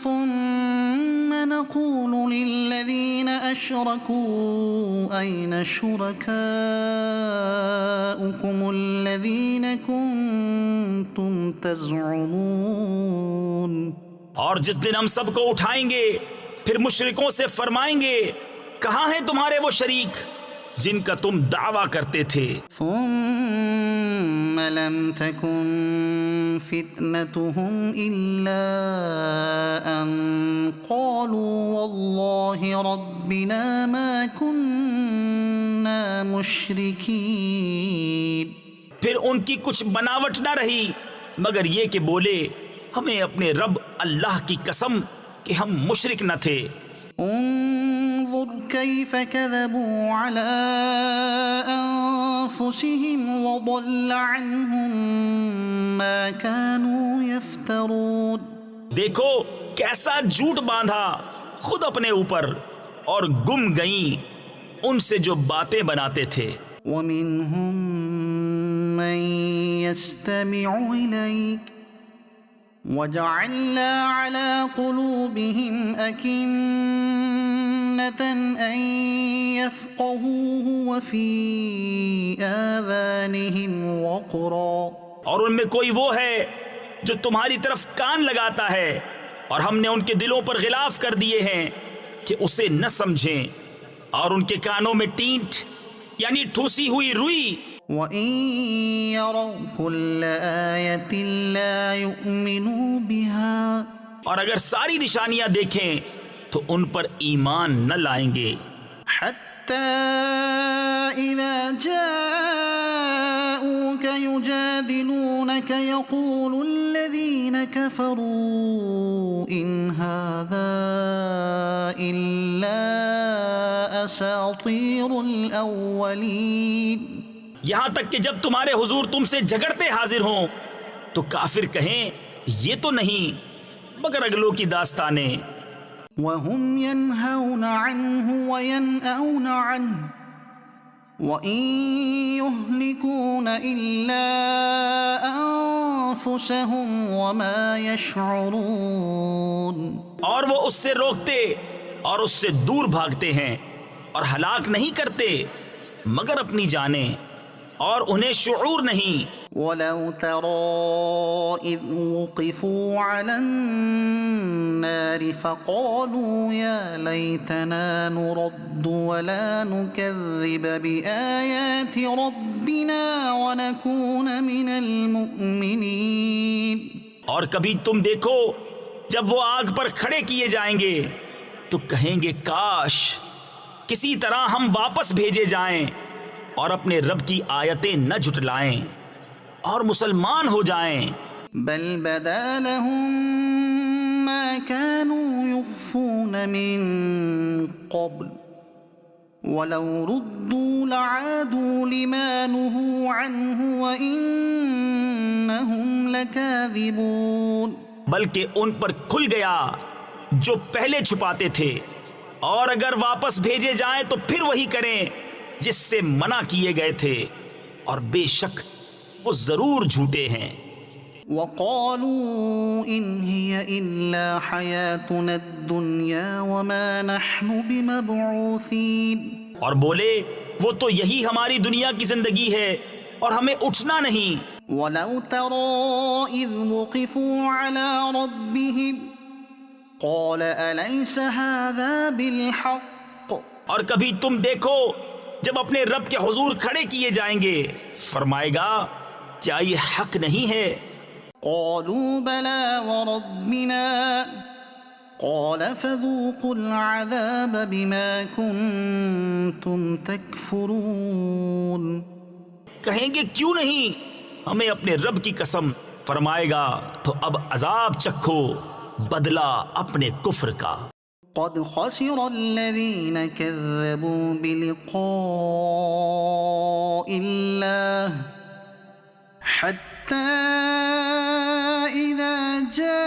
ثم نقول للذين أشركوا أين شركاؤكم الذين كنتم تزعمون، اور جس دن ہم سب کو اٹھائیں گے پھر مشرکوں سے فرمائیں گے کہاں ہیں تمہارے وہ شریک جن کا تم دعویٰ کرتے تھے۔ ثم لم تكن فتنتهم إلا أن قالوا والله ربنا ما كنا مشركين، پھر ان کی کچھ بناوٹ نہ رہی مگر یہ کہ بولے ہمیں اپنے رب اللہ کی قسم کہ ہم مشرک نہ تھے۔ انظر كيف كذبوا على أنفسهم وضل عنهم ما كانوا يفترون، دیکھو کیسا جھوٹ باندھا خود اپنے اوپر اور گم گئیں ان سے جو باتیں بناتے تھے۔ ومنهم من يستمع إليك وجعلنا على قلوبهم أكنة أن يفقهوه وفي آذانهم وقرا، اور ان میں کوئی وہ ہے جو تمہاری طرف کان لگاتا ہے اور ہم نے ان کے دلوں پر غلاف کر دیے ہیں کہ اسے نہ سمجھیں، اور ان کے کانوں میں ٹینٹ یعنی ٹھوسی ہوئی روئی۔ وَإِن يَرَوْا كُلَّ آيَةٍ لَا يُؤْمِنُوا بِهَا، اور اگر ساری نشانیاں دیکھیں تو ان پر ایمان نہ لائیں گے، حَتَّى إِذَا جَاءُوكَ يُجَادِلُونَكَ يَقُولُ الَّذِينَ كَفَرُوا إِنْ هَذَا إلا أساطير الأولين. یہاں تک کہ جب تمہارے حضور تم سے جھگڑتے حاضر ہوں تو کافر کہیں یہ تو نہیں مگر اگلوں کی داستانیں. وهم ينهون عنه وينأون عنه وإن يهلكون إلا أنفسهم وما يشعرون. اور وہ اس سے روکتے اور اس سے دور بھاگتے ہیں اور ہلاک نہیں کرتے مگر اپنی جانیں اور انہیں شعور نہیں. ولو ترى إذ وقفوا على النار فقالوا يا ليتنا نرد ولا نكذب بآيات ربنا ونكون من المؤمنين. اور کبھی تم دیکھو جب وہ آگ پر کھڑے کیے جائیں گے تو کہیں گے کاش کسی طرح ہم واپس بھیجے جائیں اور اپنے رب کی آیتیں نہ جھٹلائیں اور مسلمان ہو جائیں. بل بدا لهم ما كانوا يخفون من قبل ولو ردوا لعادوا لما نهوا عنه وإنهم لكاذبون. بلکہ ان پر کھل گیا جو پہلے چھپاتے تھے اور اگر واپس بھیجے جائیں تو پھر وہی کریں جس سے منع کیے گئے تھے اور بے شک وہ ضرور جھوٹے ہیں. وقالوا إن هي إلا حياتنا الدنيا وما نحن بمبعوثين. اور بولے وہ تو یہی ہماری دنیا کی زندگی ہے اور ہمیں اٹھنا نہیں. ولو ترى إذ وقفوا على ربهم قال أليس هذا بالحق. اور کبھی تم دیکھو جب اپنے رب کے حضور کھڑے کیے جائیں گے فرمائے گا کیا یہ حق نہیں ہے؟ قالوا بلى وربنا قال فذوقوا العذاب بما كنتم تكفرون. کہیں گے کیوں نہیں ہمیں اپنے رب کی قسم فرمائے گا تو اب عذاب چکھو بدلہ اپنے کفر کا. قد خسر الذين كذبوا بلقاء الله حتى إذا جاءتهم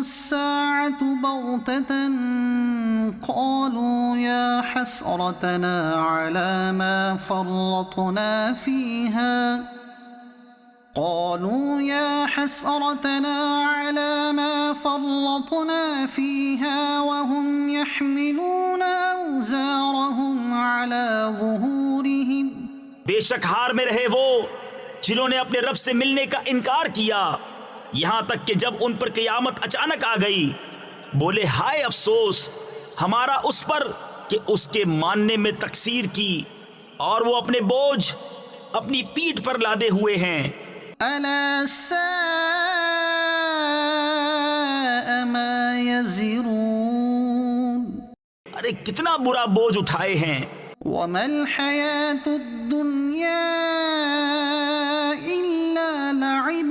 الساعة بغتة قالوا يا حسرتنا على ما فرطنا فيها وهم يحملون أوزارهم على ظهورهم. بے شک ہار میں رہے وہ جنہوں نے اپنے رب سے ملنے کا انکار کیا یہاں تک کہ جب ان پر قیامت اچانک آ گئی بولے ہائے افسوس ہمارا اس پر کہ اس کے ماننے میں تقصیر کی اور وہ اپنے بوجھ اپنی پیٹھ پر لادے ہوئے ہیں. ألا ساء ما يزرون. ارے کتنا برا بوجھ اٹھائے ہیں. وما الحياة الدنيا إلا لعب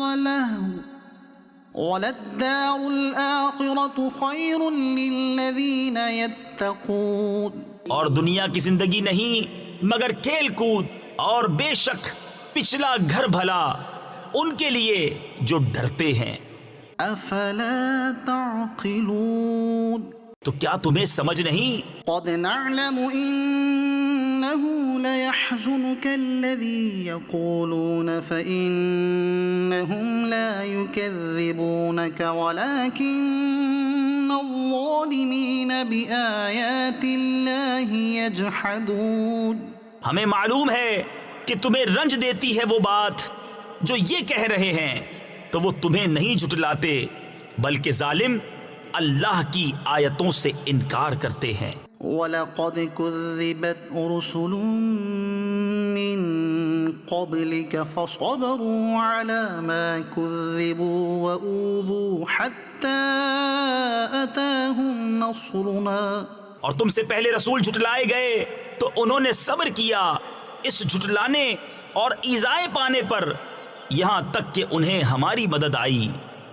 ولهو وللدار الآخرة خير للذين يتقون. اور دنیا کی زندگی نہیں مگر کھیل کود اور بے شک پچھلا گھر بھلا ان کے لیے جو ڈرتے ہیں. افلا تعقلون. تو کیا تمہیں سمجھ نہیں؟ قد نعلم انه ليحزنك الذي يقولون فانهم لا يكذبونك ولكن الظالمين بآيات الله يجحدون. ہمیں معلوم ہے کہ تمہیں رنج دیتی ہے وہ بات جو یہ کہہ رہے ہیں تو وہ تمہیں نہیں جھٹلاتے بلکہ ظالم اللہ کی آیتوں سے انکار کرتے ہیں. وَلَقَدْ كُذِّبَتْ رُسُلٌ مِّن قَبْلِكَ فَصَبَرُوا عَلَى مَا كُذِّبُوا وَأُوذُوا حَتَّى أَتَاهُمْ نَصْرُنَا. اور تم سے پہلے رسول جھٹلائے گئے تو انہوں نے صبر کیا اس جھٹلانے اور ایذائے پانے پر یہاں تک کہ انہیں ہماری مدد آئی.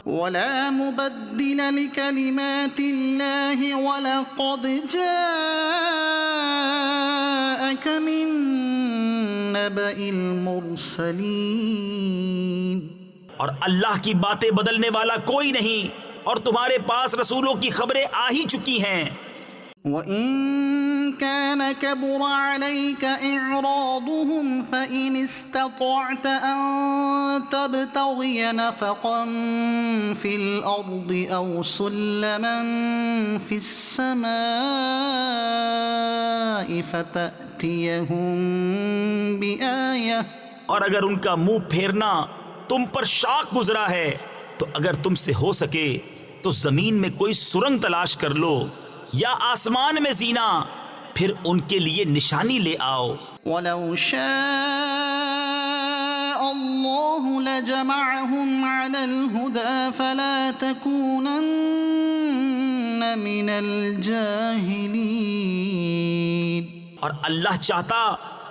ولا مبدل لكلمات الله ولقد جاءك من نبأ المرسلين. اور اللہ کی باتیں بدلنے والا کوئی نہیں، اور تمہارے پاس رسولوں کی خبریں آ ہی چکی ہیں. وَإِن كَانَ كَبُرَ عَلَيْكَ إِعْرَاضُهُمْ فَإِنِ اسْتَطَعْتَ أَن تَبْتَغِيَ نَفَقًا فِي الْأَرْضِ أَوْ سُلَّمًا فِي السَّمَاءِ فَتَأْتِيَهُم بِآيَةٍ. اور اگر ان کا منہ پھیرنا تم پر شاق گزرا ہے تو اگر تم سے ہو سکے تو زمین میں کوئی سرنگ تلاش کر لو یا آسمان میں زینہ، پھر ان کے لیے نشانی لے آؤ. وَلَوْ شَاءَ اللَّهُ لَجَمَعَهُمْ عَلَى الْهُدَى فَلَا تَكُونَنَّ مِنَ الْجَاهِلِينَ. اور اللہ چاہتا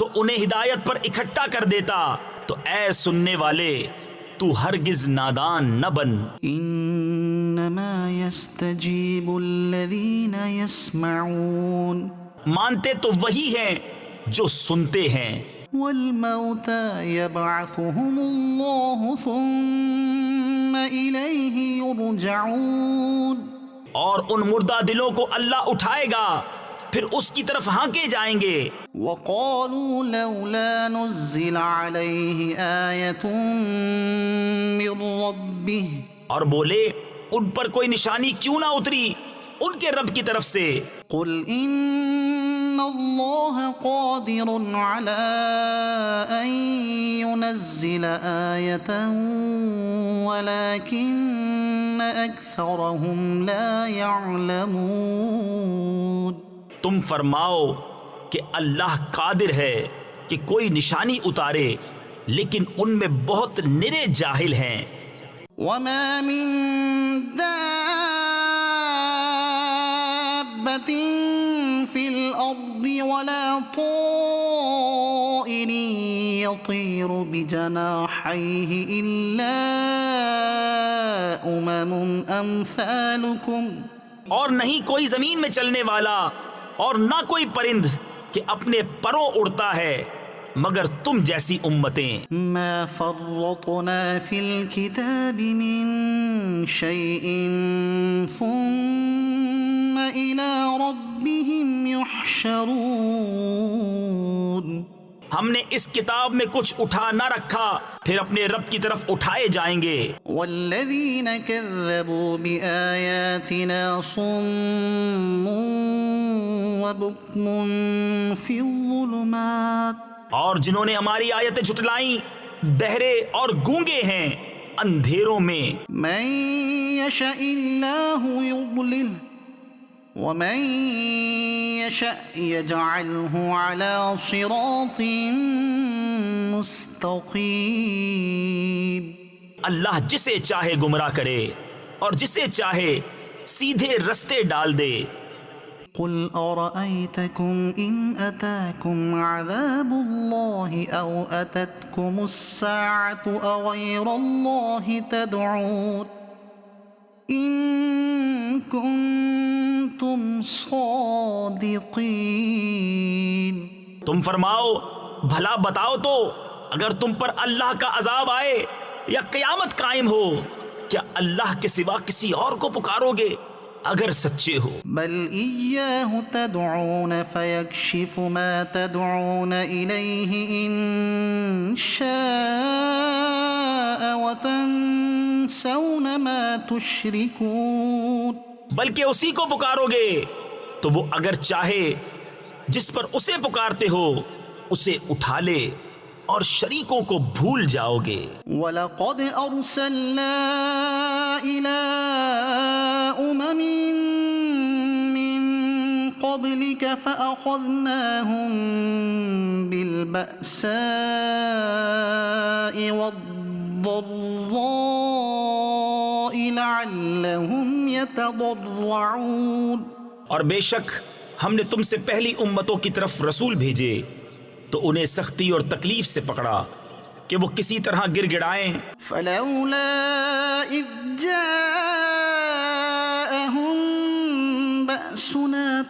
تو انہیں ہدایت پر اکٹھا کر دیتا. تو اے سننے والے، تو ہرگز نادان نہ بن. انما يستجيب الذين يسمعون. مانتے تو وہی ہیں جو سنتے ہیں. والموتى يبعثهم الله ثم إليه يرجعون. اور ان مردہ دلوں کو اللہ اٹھائے گا، پھر اس کی طرف ہانکے جائیں گے. وقالوا لولا نزل عليه آية من ربه. اور بولے ان پر کوئی نشانی کیوں نہ اتری ان کے رب کی طرف سے. قل ان الله قادر على ان ينزل آية ولكن اكثرهم لا يعلمون. تم فرماؤ کہ اللہ قادر ہے کہ کوئی نشانی اتارے، لیکن ان میں بہت نرے جاہل ہیں. وما من دابة في الأرض ولا طائر يطير بجناحيه إلا أمثالكم. اور نہیں کوئی زمین میں چلنے والا اور نہ کوئی پرند کہ اپنے پروں اڑتا ہے مگر تم جیسی امتیں. ما فرطنا في الكتاب من شيء ثم إلى ربهم يحشرون. ہم نے اس کتاب میں کچھ اٹھا نہ رکھا، پھر اپنے رب کی طرف اٹھائے جائیں گے. والذين كذبوا بآياتنا صم وبكم في الظلمات. اور جنہوں نے ہماری آیتیں جھٹلائیں بہرے اور گونگے ہیں اندھیروں میں. من يشاء الله يضلل ومن يشاء يجعله على صراط مستقيم. اللہ جسے چاہے گمراہ کرے اور جسے چاہے سیدھے رستے ڈال دے. قل أرأيتكم إن أتاكم عذاب الله أو أتتكم الساعة أغير الله تدعون إن كنتم صادقين. تم فرماؤ بھلا بتاؤ تو اگر تم پر اللہ کا عذاب آئے یا قیامت قائم ہو، کیا اللہ کے سوا کسی اور کو پکارو گے اگر سچے ہو؟ بل إياه تدعون فيكشف ما تدعون إليه إن شاء وتنسون ما تشركون. بلکہ اسی کو پکارو گے تو وہ اگر چاہے جس پر اسے پکارتے ہو اسے اٹھا لے اور شریکوں کو بھول جاؤ گے. وَلَقَدْ أَرْسَلْنَا إِلَىٰ أُمَمٍ مِّن قَبْلِكَ فَأَخَذْنَاهُم بِالْبَأْسَاءِ وَالضَّرَّاءِ لَعَلَّهُمْ يَتَضَرَّعُونَ. اور بے شک ہم نے تم سے پہلی امتوں کی طرف رسول بھیجے تو انہیں سختی اور تکلیف سے پکڑا کہ وہ کسی طرح گر گڑائیں. فَلَوْلَا إِذْ جَاءَ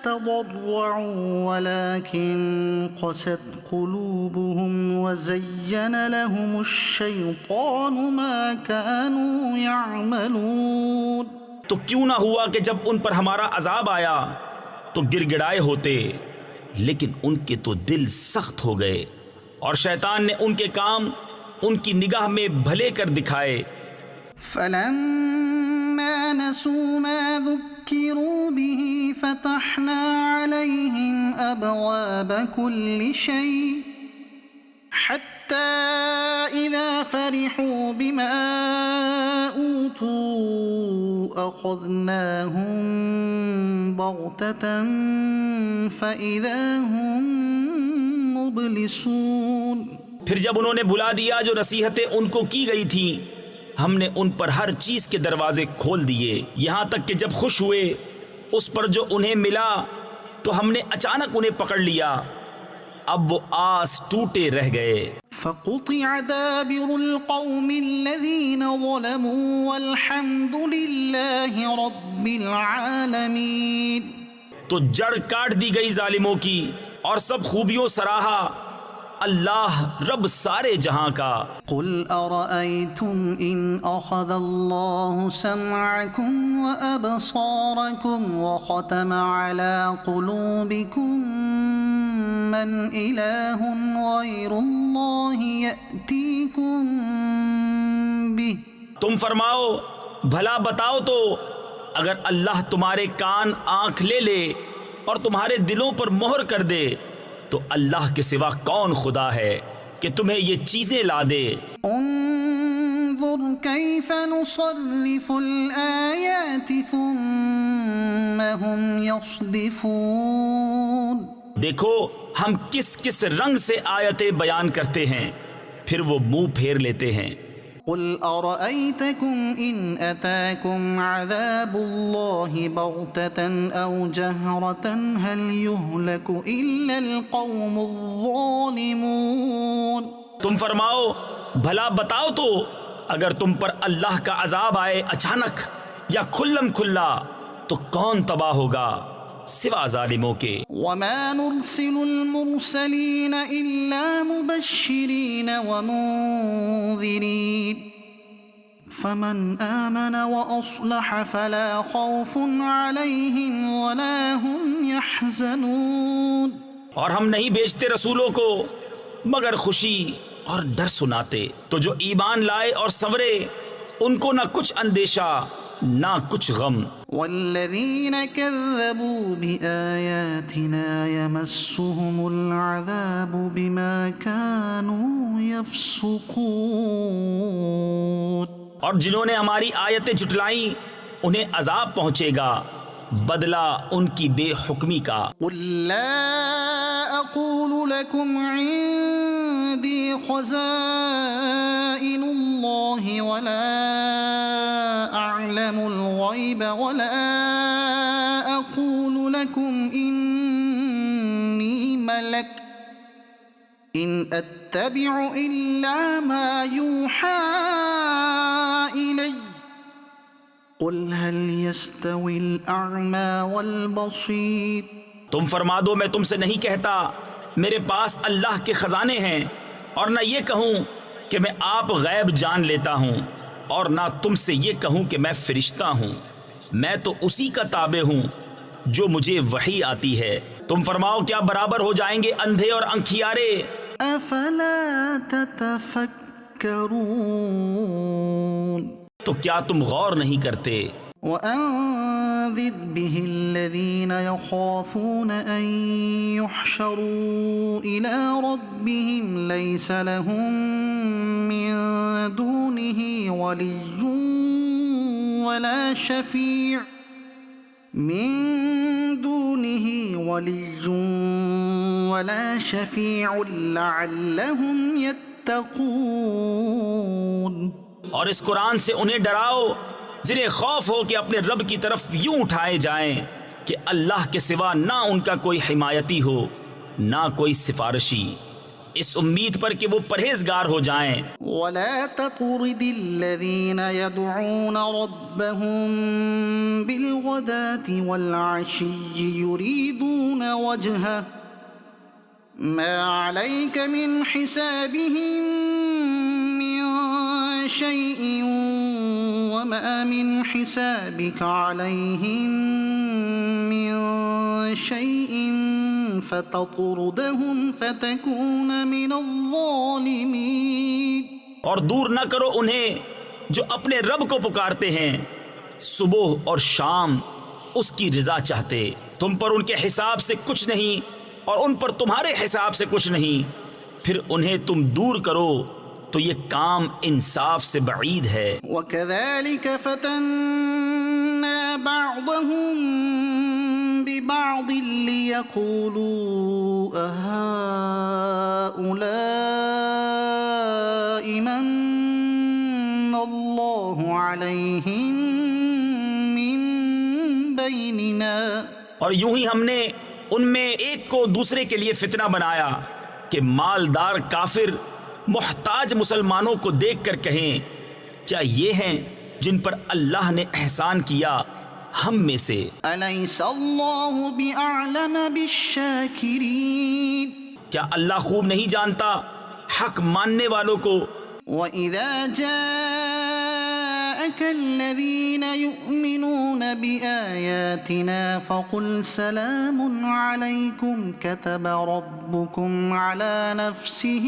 تضرعوا ولكن قست قلوبهم وزين لهم الشيطان ما كانوا يعملون. تو کیوں نہ ہوا کہ جب ان پر ہمارا عذاب آیا تو گر گڑائے ہوتے، لیکن ان کے تو دل سخت ہو گئے، اور شیطان نے ان کے کام ان کی نگاہ میں بھلے کر دکھائے. فلما نسوا ما ذكروا به فتحنا عليهم أبواب كل شيء حتى إذا فرحوا بما أوتوا أخذناهم بغتة فإذا هم مبلسون. پھر جب انہوں نے بھلا دیا جو نصیحتیں ان کو کی گئی تھیں، ہم نے ان پر ہر چیز کے دروازے کھول دیے، یہاں تک کہ جب خوش ہوئے اس پر جو انہیں ملا تو ہم نے اچانک انہیں پکڑ لیا، اب وہ آس ٹوٹے رہ گئے. فقطع دابر القوم الذين ظلموا والحمد لله رب العالمين. تو جڑ کاٹ دی گئی ظالموں کی اور سب خوبیوں سراہا اللہ رب سارے جہاں کا. قل أرأيتم إن أخذ الله سمعكم وأبصاركم وختم على قلوبكم من إله غير الله يأتيكم به. تم فرماؤ بھلا بتاؤ تو اگر اللہ تمہارے کان آنکھ لے لے اور تمہارے دلوں پر مہر کر دے تو اللہ کے سوا کون خدا ہے کہ تمہیں یہ چیزیں لا دے. انظر كيف نصرف الآيات ثم هم يصدفون. دیکھو ہم کس کس رنگ سے آیتیں بیان کرتے ہیں پھر وہ منہ پھیر لیتے ہیں. قل أرأيتكم إن أتاكم عذاب الله بغتة أو جهرة هل يهلك إلا القوم الظالمون. تم فرماؤ بھلا بتاؤ تو اگر تم پر اللہ کا عذاب آئے اچانک یا کھلم کھلا تو کون تباہ ہوگا سوا ظالموں کے. وما نرسل المرسلين إلا مبشرين ومنذرين فمن آمن وأصلح فلا خوف عليهم ولا هم يحزنون. اور ہم نہیں بھیجتے رسولوں کو مگر خوشی اور ڈر سناتے، تو جو ایمان لائے اور سنورے ان کو نہ کچھ اندیشہ نہ کچھ غم. والذين كذبوا بآياتنا يمسهم العذاب بما كانوا يفسقون. اور جنہوں نے ہماری آیتیں جھٹلائیں انہیں عذاب پہنچے گا بدلہ ان کی بے حکمی کا. قل لا أقول لكم عندي خزائن الله ولا أعلم الغيب ولا أقول لكم إني ملك إن أتبع إلا ما يوحى إلي قل هل يستوي الأعمى والبصير. تم فرما دو میں تم سے نہیں کہتا میرے پاس اللہ کے خزانے ہیں، اور نہ یہ کہوں کہ میں آپ غیب جان لیتا ہوں، اور نہ تم سے یہ کہوں کہ میں فرشتہ ہوں. میں تو اسی کا تابع ہوں جو مجھے وحی آتی ہے. تم فرماؤ کیا برابر ہو جائیں گے اندھے اور انکھیارے؟ افلا تتفکرون. تو کیا تم غور نہیں کرتے؟ وأنذر به الذين يخافون أن يحشروا إلى ربهم ليس لهم من دونه ولي ولا شفيع لعلهم يتقون. اور اس قرآن سے انہیں ڈراؤ جنہیں خوف ہو کہ اپنے رب کی طرف یوں اٹھائے جائیں کہ اللہ کے سوا نہ ان کا کوئی حمایتی ہو نہ کوئی سفارشی، اس امید پر کہ وہ پرہیزگار ہو جائیں. ولا تطرد الذين يدعون ربهم بالغداة والعشي يريدون وجهه ما عليك من حسابهم من شيء وما من حسابك عليهم من شيء فتطردهم فتكون من الظالمين. اور دور نہ کرو انہیں جو اپنے رب کو پکارتے ہیں صبح اور شام اس کی رضا چاہتے. تم پر ان کے حساب سے کچھ نہیں اور ان پر تمہارے حساب سے کچھ نہیں، پھر انہیں تم دور کرو تو یہ کام انصاف سے بعید ہے. وَكَذَلِكَ فَتَنَّا بَعْضَهُم بِبَعْضٍ لِيَقُولُوا أَهَٰؤُلَاءِ مَنَّ اللَّهُ عَلَيْهِم مِّن بَيْنِنَا. اور یوں ہی ہم نے ان میں ایک کو دوسرے کے لیے فتنہ بنایا کہ مالدار کافر محتاج مسلمانوں کو دیکھ کر کہیں کیا یہ ہیں جن پر اللہ نے احسان کیا ہم میں سے. أَلَيْسَ اللَّهُ بِأَعْلَمَ بِالشَّاكِرِينَ. کیا اللہ خوب نہیں جانتا حق ماننے والوں کو. وَإِذَا جَاءَكَ الَّذِينَ يُؤْمِنُونَ بِآيَاتِنَا فَقُلْ سَلَامٌ عَلَيْكُمْ كَتَبَ رَبُّكُمْ عَلَى نَفْسِهِ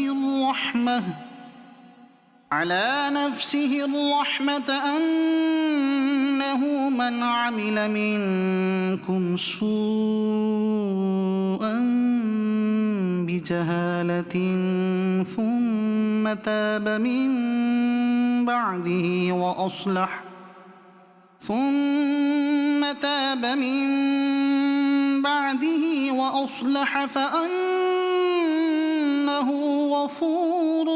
الرَّحْمَةَ أَنَّهُ مَنْ عَمِلَ مِنكُمْ سُوءًا بِجَهَالَةٍ ثُمَّ تَابَ مِن بعده وأصلح فأنه غفور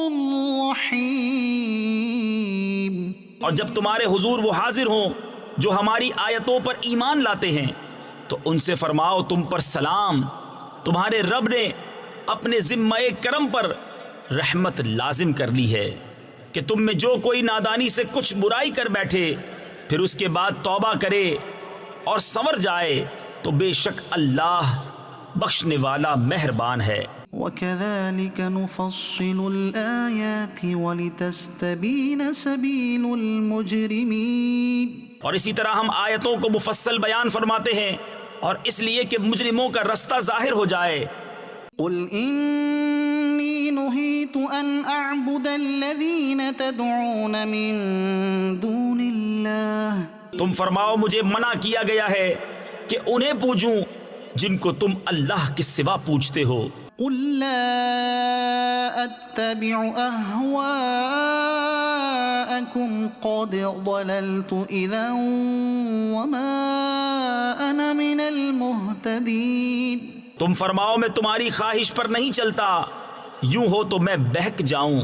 رحيم. اور جب تمہارے حضور وہ حاضر ہوں جو ہماری آیتوں پر ایمان لاتے ہیں تو ان سے فرماؤ تم پر سلام، تمہارے رب نے اپنے ذمہ کرم پر رحمت لازم کر لی ہے کہ تم میں جو کوئی نادانی سے کچھ برائی کر بیٹھے پھر اس کے بعد توبہ کرے اور سنور جائے تو بے شک اللہ بخشنے والا مہربان ہے. وَكَذَلِكَ نُفَصِّلُ الْآيَاتِ وَلِتَسْتَبِينَ سَبِيلُ الْمُجْرِمِينَ. اور اسی طرح ہم آیتوں کو مفصل بیان فرماتے ہیں اور اس لیے کہ مجرموں کا رستہ ظاہر ہو جائے. قُلْ إِنِّي نُهِيتُ أَنْ أَعْبُدَ الَّذِينَ تَدْعُونَ مِن دُونِ اللَّهِ. تم فرماؤ مجھے منع کیا گیا ہے کہ انہیں پوجوں جن کو تم اللہ کے سوا پوجتے ہو. قُلْ لَا أَتَّبِعُ أَهْوَاءَكُمْ قَدْ ضَلَلْتُ إِذًا وَمَا أَنَا مِنَ الْمُهْتَدِينَ. تم فرماؤ میں تمہاری خواہش پر نہیں چلتا، یوں ہو تو میں بہک جاؤں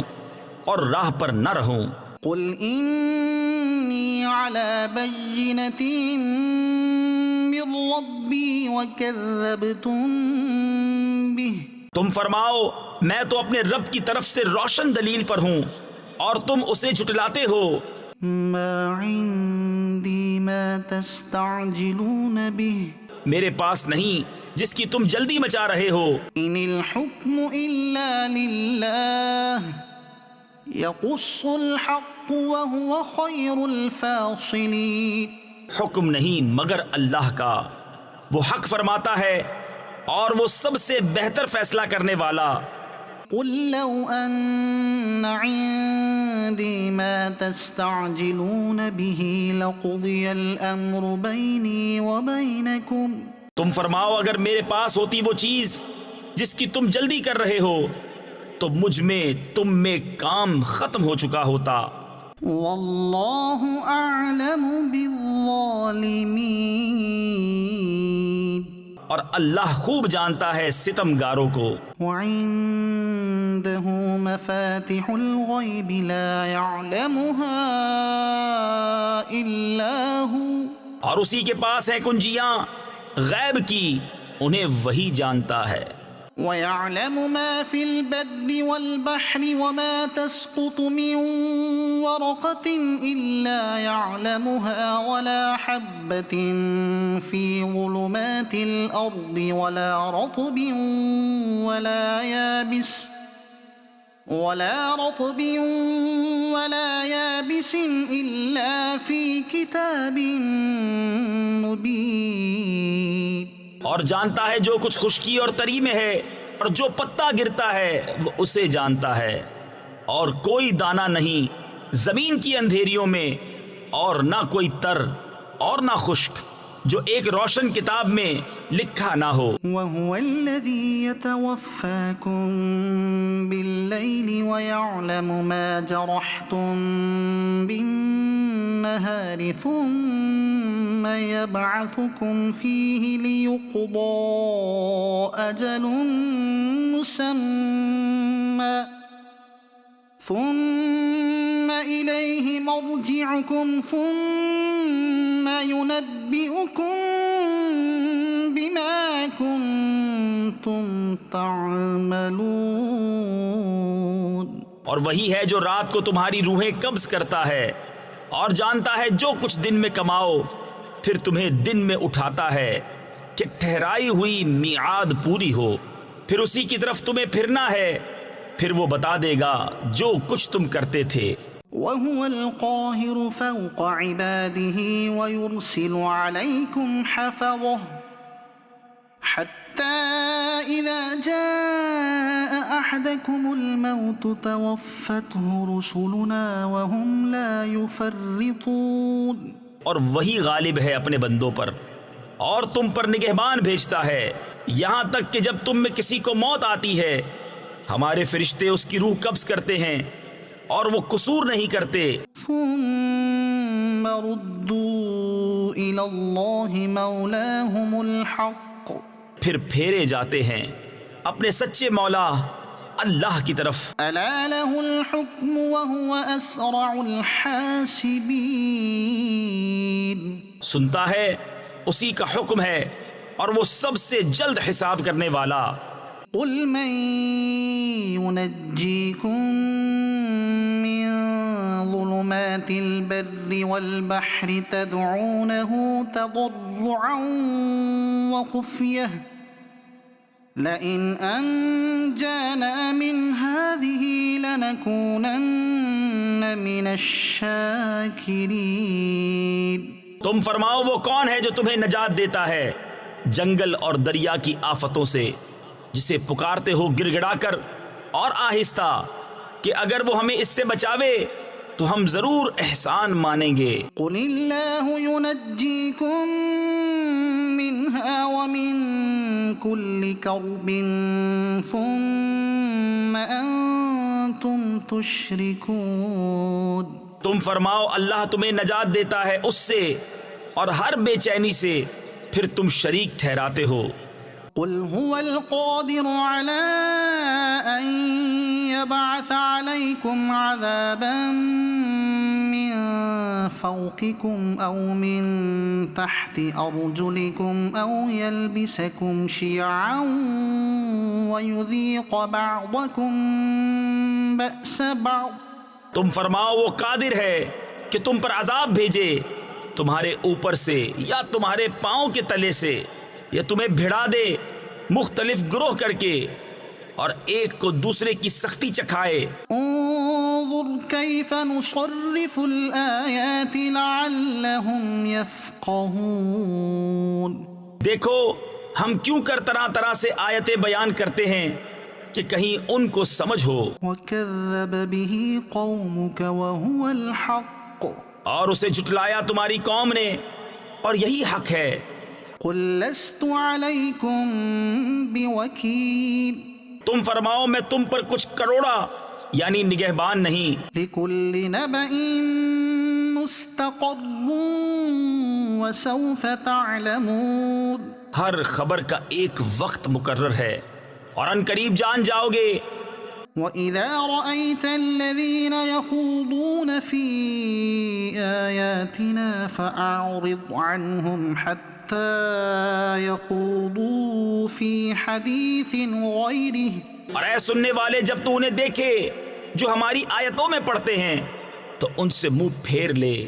اور راہ پر نہ رہوں. قُلْ إِنِّي عَلَى بَيِّنَةٍ مِّن رَّبِّي وَكَذَّبْتُم بِهِ. تم فرماؤ میں تو اپنے رب کی طرف سے روشن دلیل پر ہوں اور تم اسے جھٹلاتے ہو. مَا عِندِي مَا تَسْتَعْجِلُونَ بِهِ. میرے پاس نہیں جس کی تم جلدی مچا رہے ہو. إِنِ الْحُكْمُ إِلَّا لِلَّهِ يَقُصُّ الْحَقَّ وَهُوَ خَيْرُ الْفَاصِلِينَ. حکم نہیں مگر اللہ کا، وہ حق فرماتا ہے اور وہ سب سے بہتر فیصلہ کرنے والا. قُلْ لَوْ أَنَّ عِندِي مَا تَسْتَعْجِلُونَ بِهِ لَقُضِيَ الْأَمْرُ بَيْنِي وَبَيْنَكُمْ. تم فرماؤ اگر میرے پاس ہوتی وہ چیز جس کی تم جلدی کر رہے ہو تو مجھ میں تم میں کام ختم ہو چکا ہوتا. وَاللَّهُ أَعْلَمُ بِالظَّالِمِينَ. اور اللہ خوب جانتا ہے ستمگاروں کو. وَعِندَهُ مَفَاتِحُ الْغَيْبِ لَا يَعْلَمُهَا إِلَّا هُوَ. اور اسی کے پاس ہیں کنجیاں غیب کی، انہیں وہی جانتا ہے. وَيَعْلَمُ مَا فِي الْبَرِّ وَالْبَحْرِ وَمَا تَسْقُطُ مِنْ وَرَقَةٍ إِلَّا يَعْلَمُهَا وَلَا حَبَّةٍ فِي ظُلُمَاتِ الْأَرْضِ وَلَا رَطْبٍ وَلَا يَابِسٍ إِلَّا فِي كِتَابٍ مُبِينٍ. اور جانتا ہے جو کچھ خشکی اور تری میں ہے، اور جو پتا گرتا ہے وہ اسے جانتا ہے. اور کوئی دانہ نہیں زمین کی اندھیریوں میں، اور نہ کوئی تر اور نہ خشک جو ایک روشن کتاب میں لکھا نہ ہو. وَهُوَ الَّذِي يَتَوَفَّاكُم بِاللَّيْلِ وَيَعْلَمُ مَا جَرَحْتُم بِالنَّهَارِ ثُمَّ يَبْعَثُكُمْ فِيهِ لِيُقْضَىٰ أَجَلٌ مُّسَمًّى ثُمَّ إِلَيْهِ مَرْجِعُكُمْ ثُمَّ يُنَبِّئُكُم بِمَا كُنتُمْ تَعْمَلُونَ. اور وہی ہے جو رات کو تمہاری روحیں قبض کرتا ہے، اور جانتا ہے جو کچھ دن میں کماؤ، پھر تمہیں دن میں اٹھاتا ہے کہ ٹھہرائی ہوئی میعاد پوری ہو، پھر اسی کی طرف تمہیں پھرنا ہے، پھر وہ بتا دے گا جو کچھ تم کرتے تھے. وَهُوَ الْقَاهِرُ فَوْقَ عِبَادِهِ وَيُرْسِلُ عَلَيْكُمْ حَفَظَةً حَتَّى إِذَا جَاءَ أَحَدَكُمُ الْمَوْتُ تَوَفَّتْهُ رُسُلُنَا وَهُمْ لَا يُفَرِّطُونَ. اور وہی غالب ہے اپنے بندوں پر، اور تم پر نگہبان بھیجتا ہے یہاں تک کہ جب تم میں کسی کو موت آتی ہے ہمارے فرشتے اس کی روح قبض کرتے ہیں اور وہ قصور نہیں کرتے. ثُمَّ رُدُّوا إِلَى اللَّهِ مَوْلَاهُمُ الْحَقِّ. پھر پھیرے جاتے ہیں اپنے سچے مولا اللہ کی طرف. أَلَا لَهُ الْحُكْمُ وَهُوَ أَسْرَعُ الْحَاسِبِينَ. سنتا ہے اسی کا حکم ہے اور وہ سب سے جلد حساب کرنے والا. قُلْ مَن يُنَجِّيكُم مِّن ظُلُمَاتِ الْبَرِّ وَالْبَحْرِ تَدْعُونَهُ تَضَرُّعًا وَخُفْيَةً لَئِنْ أَنجَانَا مِنْ هَٰذِهِ لَنَكُونَنَّ مِنَ الشَّاكِرِينَ. تم فرماؤ وہ کون ہے جو تمہیں نجات دیتا ہے جنگل اور دریا کی آفتوں سے، جسے پکارتے ہو گڑ گڑا کر اور آہستہ کہ اگر وہ ہمیں اس سے بچاوے تو ہم ضرور احسان مانیں گے. قُلِ اللَّهُ يُنَجِّيكُم مِّنْهَا وَمِن كُلِّ كَرْبٍ ثُمَّ أَنتُمْ تُشْرِكُونَ. تم فرماؤ اللہ تمہیں نجات دیتا ہے اس سے اور ہر بے چینی سے، پھر تم شریک ٹھہراتے ہو. قُلْ هُوَ الْقَادِرُ عَلَىٰ أَن يَبْعَثَ عَلَيْكُمْ عَذَابًا مِّن فَوْقِكُمْ أَوْ مِن تَحْتِ أَرْجُلِكُمْ أَوْ يَلْبِسَكُمْ شِيَعًا وَيُذِيقَ بَعْضَكُم بَأْسَ بَعْضٍ. تم فرماؤ وہ قادر ہے کہ تم پر عذاب بھیجے تمہارے اوپر سے یا تمہارے پاؤں کے تلے سے، یا تمہیں بھڑا دے مختلف گروہ کر کے، اور ایک کو دوسرے کی سختی چکھائے. انظر كيف نصرف الآيات لعلهم يفقهون. دیکھو ہم کیوں کر طرح طرح سے آیتیں بیان کرتے ہیں کہ کہیں ان کو سمجھ ہو. وكذب به قومك وهو الحق. اور اسے جھٹلایا تمہاری قوم نے اور یہی حق ہے. قل لست عليكم بوكيل. تم فرماؤ میں تم پر کچھ کروڑا یعنی نگہبان نہیں. لكل نبأ مستقر وسوف تعلمون. ہر خبر کا ایک وقت مقرر ہے اور ان قریب جان جاؤ گے. وَإِذَا رَأَيْتَ الَّذِينَ يَخُوضُونَ فِي آيَاتِنَا فَأَعْرِضْ عَنْهُمْ حَتَّى حتى يخوضوا في حديث غيره اور اے سننے والے جب تو انہیں دیکھے جو ہماری آیتوں میں پڑھتے ہیں تو ان سے منہ پھیر لے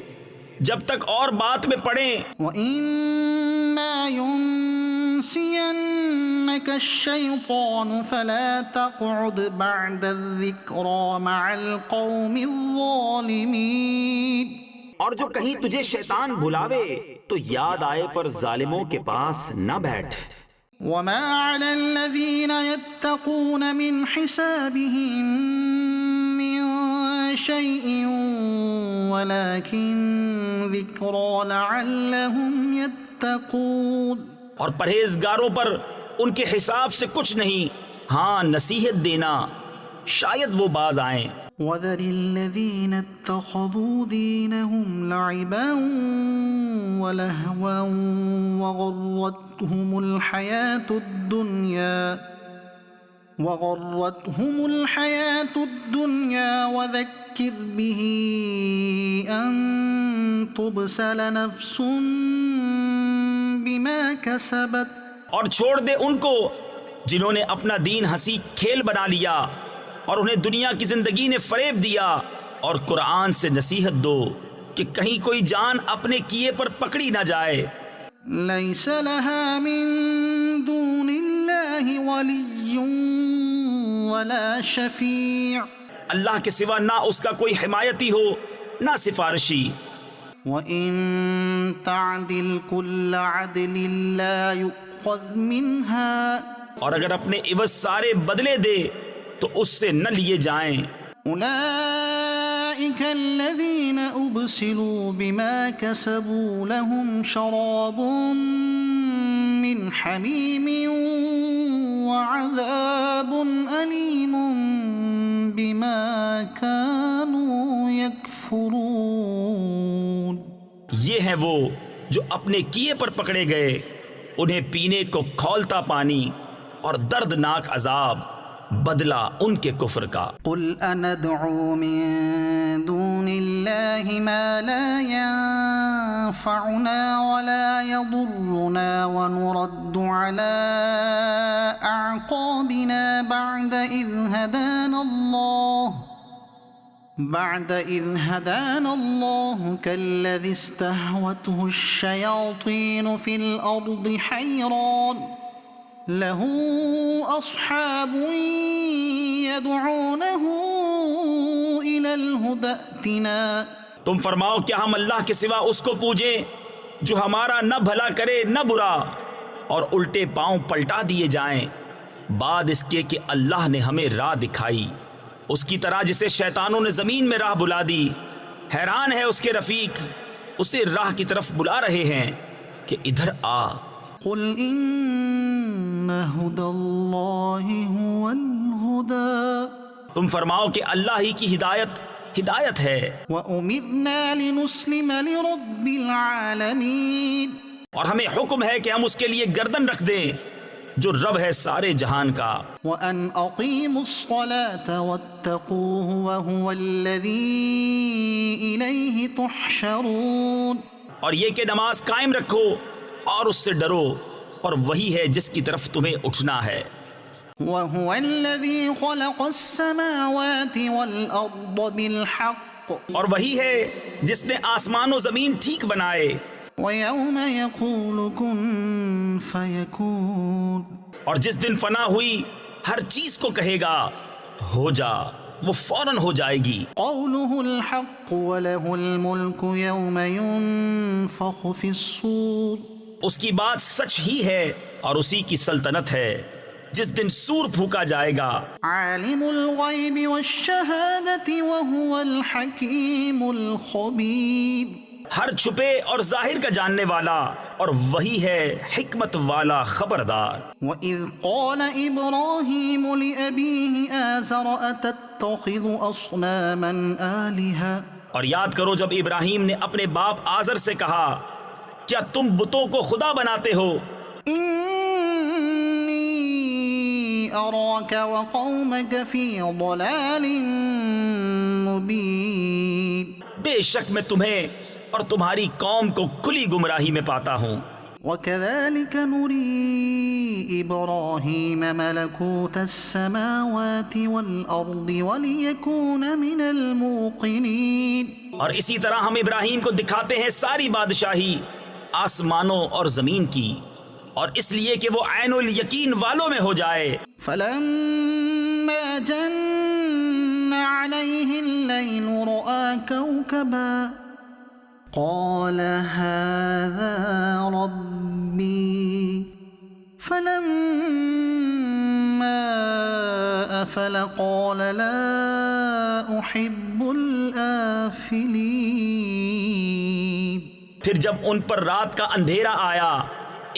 جب تک اور بات میں پڑھیں. وَإِمَّا يُنْسِيَنَّكَ الشَّيْطَانُ فَلَا تَقْعُدْ بَعْدَ الذِّكْرَى مَعَ الْقَوْمِ الظَّالِمِينَ. اور جو کہیں تجھے شیطان بلاوے تو یاد آئے پر ظالموں کے پاس نہ بیٹھ. وَمَا عَلَى الَّذِينَ يَتَّقُونَ مِنْ حِسَابِهِمْ مِنْ شَيْءٍ وَلَكِنْ ذِكْرَى لَعَلَّهُمْ يَتَّقُونَ. اور پرہیزگاروں پر ان کے حساب سے کچھ نہیں، ہاں نصیحت دینا شاید وہ باز آئیں. وَذَرِ الَّذِينَ اتَّخَذُوا دِينَهُمْ لَعِبًا وَلَهْوًا وَغَرَّتْهُمُ الْحَيَاةُ الدُّنْيَا وَذَكِّرْ بِهِ أَن تُبْسَلَ نَفْسٌ بِمَا كَسَبَتْ. اور چھوڑ دے ان کو جنہوں نے اپنا دین ہنسی کھیل بنا لیا اور انہیں دنیا کی زندگی نے فریب دیا. اور قرآن سے نصیحت دو کہ کہیں کوئی جان اپنے کیے پر پکڑی نہ جائے. لَيْسَ لَهَا مِن دُونِ اللَّهِ وَلِيٌّ وَلَا شَفِيعٌ. اللہ کے سوا نہ اس کا کوئی حمایتی ہو نہ سفارشی. وَإِن تَعْدِلْ كُلَّ عَدْلٍ لَّا يُؤْخَذْ مِنْهَا. اور اگر اپنے عوض سارے بدلے دے تو اس سے نہ لیے جائیں. أولئك الذين أبسلوا بما كسبوا لهم شراب من حميم وعذاب أليم بما كانوا يكفرون. یہ ہیں وہ جو اپنے کیے پر پکڑے گئے، انہیں پینے کو کھولتا پانی اور دردناک عذاب بدلہ ان کے کفر کا. قل أندعو من دون الله ما لا ينفعنا ولا يضرنا ونرد على أعقابنا بعد إذ هدانا الله كالذي استهوته الشياطين في الأرض حيران له أصحاب يدعونه إلى الهدى ائتنا. تم فرماؤ کیا ہم اللہ کے سوا اس کو پوجیں جو ہمارا نہ بھلا کرے نہ برا اور الٹے پاؤں پلٹا دیے جائیں بعد اس کے کہ اللہ نے ہمیں راہ دکھائی، اس کی طرح جسے شیطانوں نے زمین میں راہ بلا دی. حیران ہے اس کے رفیق، اسے راہ کی طرف بلا رہے ہیں کہ ادھر آ. قل إن هدى الله هو الهدى. تم فرماؤ کہ اللہ ہی کی ہدایت ہے. وَأُمِرْنَا لِنُسْلِمَ لِرَبِّ الْعَالَمِينَ. اور ہمیں حکم ہے کہ ہم اس کے لیے گردن رکھ دیں جو رب ہے سارے جہان کا. وَأَنْ أَقِيمُوا الصَّلَاةَ وَاتَّقُوهُ وَهُوَ الَّذِي إِلَيْهِ تُحْشَرُونَ. اور یہ کہ نماز قائم رکھو اور اس سے ڈرو اور وہی ہے جس کی طرف تمہیں اٹھنا ہے. وَهُوَ الَّذِي خَلَقَ السَّمَاوَاتِ وَالْأَرْضَ بِالْحَقِّ. اور وہی ہے جس نے آسمان و زمین ٹھیک بنائے. وَيَوْمَ يَقُولُ كُن فَيَكُونُ. اور جس دن فنا ہوئی ہر چیز کو کہے گا ہو جا، وہ فوراً ہو جائے گی. قَوْلُهُ الْحَقُّ وَلَهُ الْمُلْكُ يَوْمَ يُنفَخُ فِي الصُّورِ. اس کی بات سچ ہی ہے اور اسی کی سلطنت ہے جس دن سور پھونکا جائے گا. عالم الغیب والشہادة وهو الحکیم الخبیر. ہر چھپے اور ظاہر کا جاننے والا اور وہی ہے حکمت والا خبردار. وَإِذْ قَالَ إِبْرَاهِيمُ لِأَبِيهِ آزَرَ أَتَتَّخِذُ أَصْنَامًا آلِهَةً. اور یاد کرو جب ابراہیم نے اپنے باپ آزر سے کہا کیا تم بتوں کو خدا بناتے ہو؟ إِنِّي أَرَاكَ وَقَوْمَكَ فِي ضَلَالٍ مُبِينٍ. بے شک میں تمہیں اور تمہاری قوم کو کھلی گمراہی میں پاتا ہوں. وكذلك نري إبراهيم ملكوت السماوات والأرض وليكون من الموقنين. اور اسی طرح ہم ابراہیم کو دکھاتے ہیں ساری بادشاہی آسمانوں اور زمین کی، اور اس لیے کہ وہ عین الیقین والوں میں ہو جائے. فلما جن عليه الليل رأى كوكبا قال هذا ربي فلما أفل قال لا أحب الآفلين. پھر جب ان پر رات کا اندھیرا آیا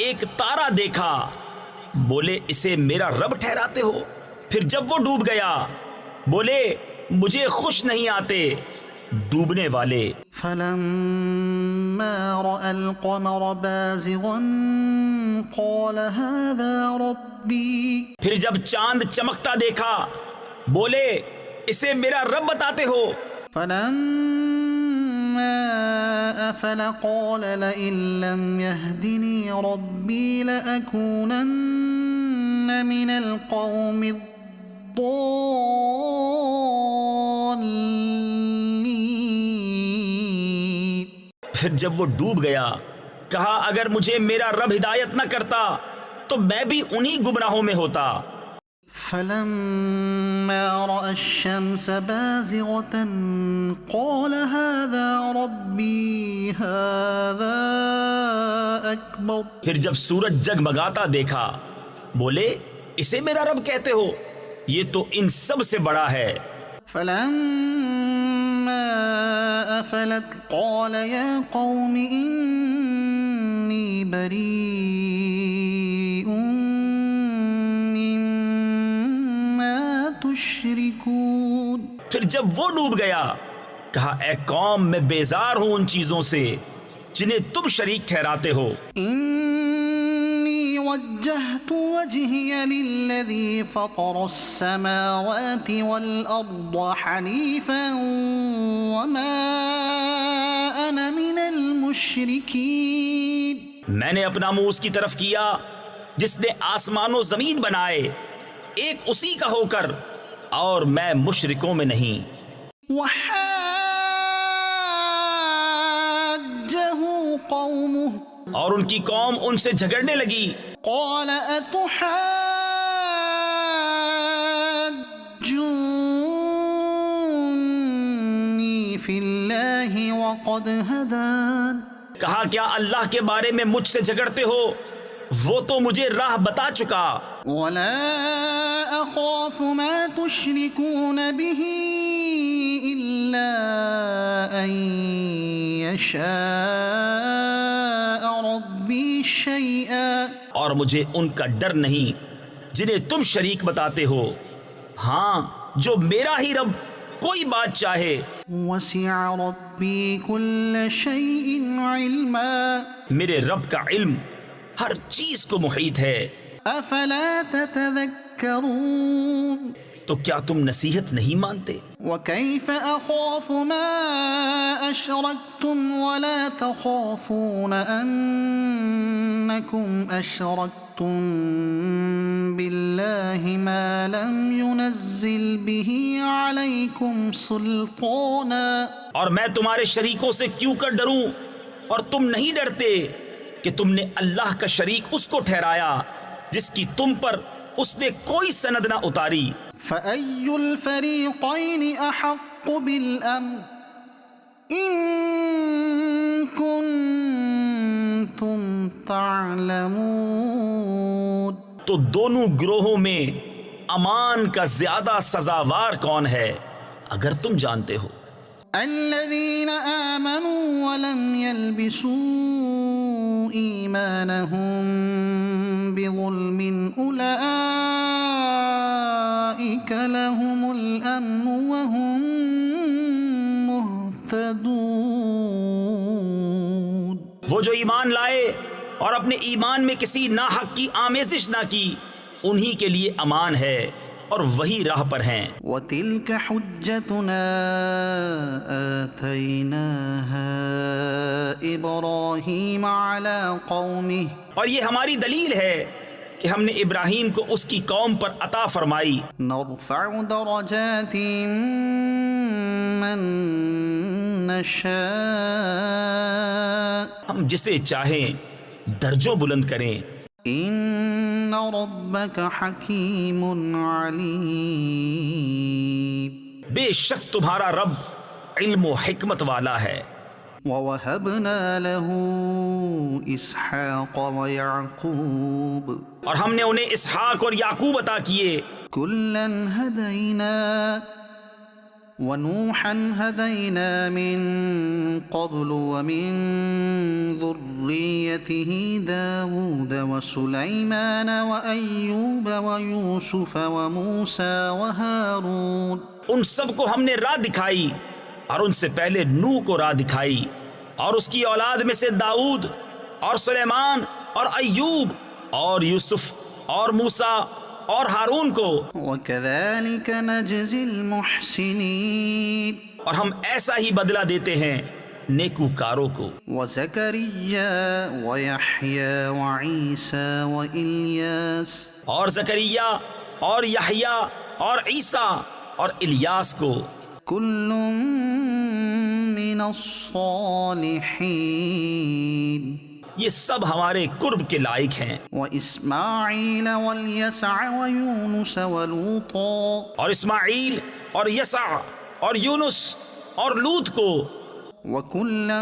ایک تارا دیکھا، بولے اسے میرا رب ٹھہراتے ہو. پھر جب وہ ڈوب گیا بولے مجھے خوش نہیں آتے ڈوبنے والے. فلما رأى القمر بازغا قال هذا ربي. پھر جب چاند چمکتا دیکھا بولے اسے میرا رب بتاتے ہو. فلما أفل قال لئن لم يهدني ربي لأكونن من القوم الضالين. پھر جب وہ ڈوب گیا کہا اگر مجھے میرا رب ہدایت نہ کرتا تو میں بھی انہی گمراہوں میں ہوتا. فلما رأى الشمس بازغة قال هذا ربي هذا أكبر. پھر جب سورج جگمگاتا دیکھا بولے اسے میرا رب کہتے ہو یہ تو ان سب سے بڑا ہے. فلما أفلت قال يا قوم إني بريء مما تشركون. پھر جب وہ ڈوب گیا کہا اے قوم میں بیزار ہوں ان چیزوں سے جنہیں تم شریک ٹھہراتے ہو. إني وجهت وجهي للذي فطر السماوات والأرض حنيفا وما أنا من المشركين. میں نے اپنا منہ اس کی طرف کیا جس نے آسمان و زمین بنائے ایک اسی کا ہو کر، اور میں مشرکوں میں نہیں. وحاجه قومه اور ان کی قوم ان سے جھگڑنے لگی. قال أتحاجوني في الله وقد هدان. کہا کیا اللہ کے بارے میں مجھ سے جھگڑتے ہو؟ وہ تو مجھے راہ بتا چکا. ولا أخاف ما تشركون به إلا أن يشاء ربي شيئا. اور مجھے ان کا ڈر نہیں جنہیں تم شریک بتاتے ہو، ہاں جو میرا ہی رب کوئی بات چاہے. وسع ربي كل شيء علما. میرے رب کا علم ہر چیز کو محیط ہے. أفلا تتذكرون. تو کیا تم نصیحت نہیں مانتے؟ وكيف أخاف ما أشركتم ولا تخافون أنكم أشركتم بالله ما لم ينزل به عليكم سلطانا. اور میں تمہارے شریکوں سے کیوں کر ڈروں اور تم نہیں ڈرتے کہ تم نے اللہ کا شریک اس کو ٹھہرایا جس کی تم پر اس نے کوئی سند نہ اتاری. فأي الفريقين أحق بالأمن إن كنتم تعلمون. تو دونوں گروہوں میں امان کا زیادہ سزاوار کون ہے اگر تم جانتے ہو؟ الذين آمنوا ولم يلبسوا إيمانهم بظلم أولئك لهم الأمن وهم مهتدون. وہ جو ایمان لائے اور اپنے ایمان میں کسی ناحق کی آمیزش نہ کی انہی کے لیے امان ہے اور وہی راہ پر ہیں. وَتِلْكَ حُجَّتُنَا آتَيْنَاهَا إِبْرَاهِيمَ عَلَى قَوْمِهِ اور یہ ہماری دلیل ہے کہ ہم نے ابراہیم کو اس کی قوم پر عطا فرمائی. نرفع درجات من نشاء ہم جسے چاہیں درجوں بلند کریں. ان ربك حکیم علیم بے شک تمہارا رب علم و حکمت والا ہے. وَوَهَبْنَا لَهُ إِسْحَاقَ وَيَعْقُوبَ اور ہم نے انہیں اسحاق اور یعقوب عطا کیے. كُلًّا هَدَيْنَا وَنُوحًا هَدَيْنَا مِن قَبْلُ وَمِن ذُرِّيَّتِهِ دَاوُودَ وَسُلَيْمَانَ وَأَيُّوبَ وَيُوسُفَ وَمُوسَى وَهَارُونَ ان سب کو ہم نے راہ دکھائی اور ان سے پہلے نوح کو راہ دکھائی اور اس کی اولاد میں سے داؤد اور سلیمان اور ایوب اور یوسف اور موسیٰ اور ہارون کو. وَكَذَلِكَ نَجْزِي الْمُحْسِنِينَ اور ہم ایسا ہی بدلہ دیتے ہیں نیکوکاروں کو. وَزَكَرِيَّا وَيَحْيَا وَعِيسَى وَإِلْيَاسَ اور زکریا اور یحییٰ اور عیسیٰ اور الیاس کو. كُلٌّ مِّنَ الصَّالِحِينَ یہ سب ہمارے قرب کے لائق ہیں. وَإِسْمَاعِيلَ وَالْيَسَعَ وَيُونُسَ وَلُوطًا اور اسماعیل اور یسع اور یونس اور لوط کو. وَكُلًّا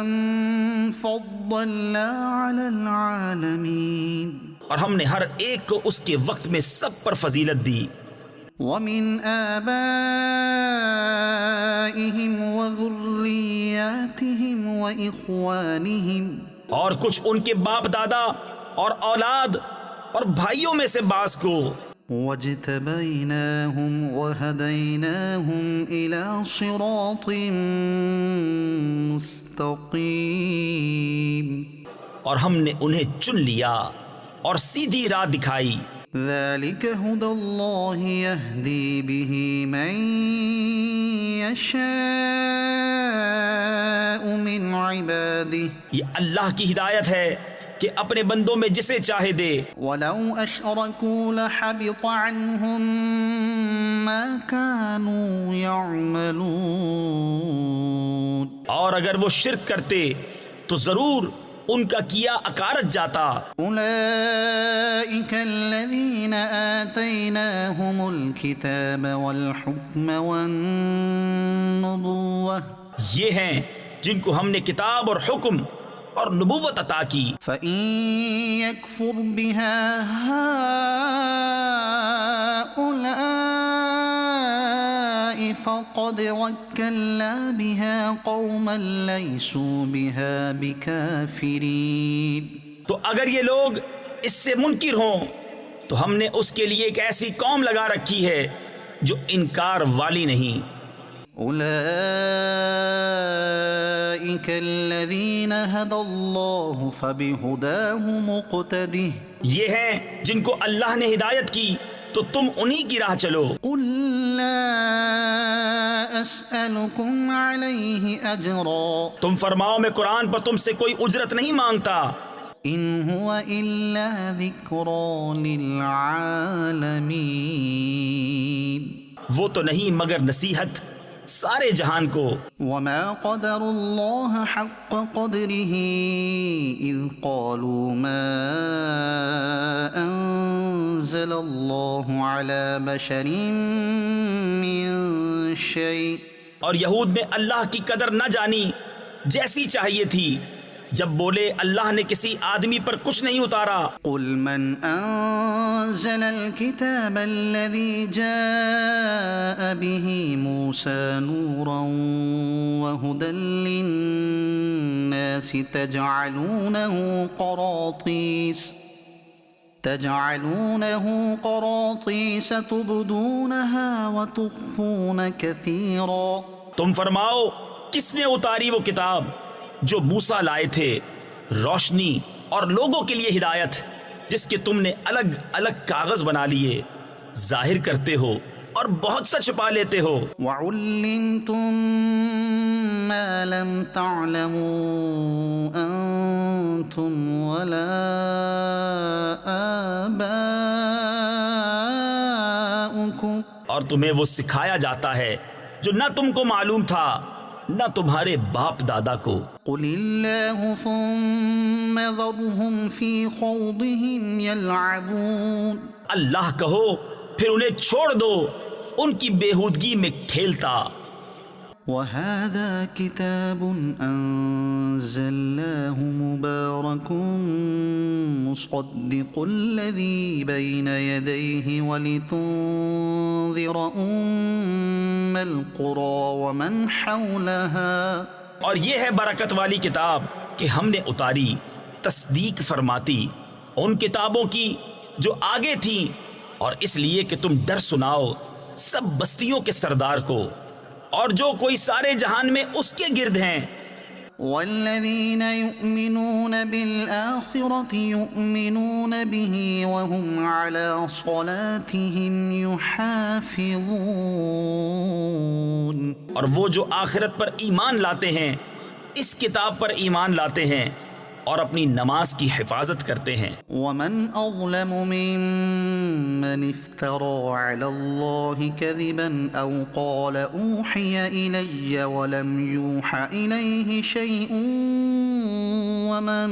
فَضَّلْنَا عَلَى الْعَالَمِينَ اور ہم نے ہر ایک کو اس کے وقت میں سب پر فضیلت دی. وَمِنْ آبَائِهِمْ وَذُرِّيَّاتِهِمْ وَإِخْوَانِهِمْ اور کچھ ان کے باپ دادا اور اولاد اور بھائیوں میں سے بعض کو. وَاجْتَبَيْنَاهُمْ وَهَدَيْنَاهُمْ إِلَى صِرَاطٍ مُسْتَقِيمٍ اور ہم نے انہیں چن لیا اور سیدھی راہ دکھائی. ذَلِكَ هُدَى اللَّهِ يَهْدِي بِهِ مَن يَشَاءُ مِنْ عِبَادِهِ یہ اللہ کی ہدایت ہے کہ اپنے بندوں میں جسے چاہے دے. وَلَوْ أَشْرَكُوا لَحَبِطَ عَنْهُمْ مَا كَانُوا يَعْمَلُونَ اور اگر وہ شرک کرتے تو ضرور ان کا کیا اکارت جاتا. أُولَئِكَ الَّذِينَ آتَيْنَاهُمُ الْكِتَابَ وَالْحُكْمَ وَالنُّبُوَّةَ یہ ہیں جن کو ہم نے کتاب اور حکم اور نبوت عطا کی. فَإِن يَكْفُرْ بِهَا هَؤُلَاءِ فَقَدْ وَكَّلْنَا بِهَا قَوْمًا لَيْسُوا بِهَا بِكَافِرِينَ تو اگر یہ لوگ اس سے منکر ہوں تو ہم نے اس کے لیے ایک ایسی قوم لگا رکھی ہے جو انکار والی نہیں. أولئك الذين هدى الله فبهداه مقتده یہ ہیں جن کو اللہ نے ہدایت کی تو تم انہی کی راہ چلو. قل لا أسألكم عليه أجرا تم فرماؤ میں قرآن پر تم سے کوئی اجرت نہیں مانگتا. إن هو إلا ذكرى للعالمين وہ تو نہیں مگر نصیحت سارے جہان کو. وما قدر الله حق قدره إذ قالوا ما أنزل الله على بشر من شيء اور یہود نے اللہ کی قدر نہ جانی جیسی چاہیے تھی جب بولے اللہ نے کسی آدمی پر کچھ نہیں اتارا. قل من أنزل الكتاب الذي جاء به موسى نورا وهدى للناس تجعلونه قراطيس تبدونها وتخفون كثيرا. تم فرماؤ کس نے اتاری وہ کتاب جو موسیٰ لائے تھے، روشنی اور لوگوں کے لیے ہدایت، جس کے تم نے الگ الگ کاغذ بنا لیے ظاہر کرتے ہو اور بہت سا چھپا لیتے ہو. وعلمتم ما لم تعلموا انتم ولا آباؤكم اور تمہیں وہ سکھایا جاتا ہے جو نہ تم کو معلوم تھا نہ تمہارے باپ دادا کو. قل اللہ ثم ذرهم في خوضهم يلعبون اللہ کہو پھر انہیں چھوڑ دو ان کی بےہودگی میں کھیلتا. وهذا كتاب أنزلناه مبارك مصدق الذي بين يديه ولتنذر القرى ومن حولها. اور یہ ہے برکت والی کتاب کہ ہم نے اتاری تصدیق فرماتی ان کتابوں کی جو آگے تھیں، اور اس لیے کہ تم ڈر سناؤ سب بستیوں کے سردار کو اور جو کوئی سارے جہان میں اس کے گرد ہیں. والذين يؤمنون بالآخرة يؤمنون به وهم على صلاتهم يحافظون. اور وہ جو آخرت پر ایمان لاتے ہیں اس کتاب پر ایمان لاتے ہیں اور اپنی نماز کی حفاظت کرتے ہیں. ومن أظلم ممن افترى على الله كذبا أو قال أوحي إلي ولم يوح إليه شيء ومن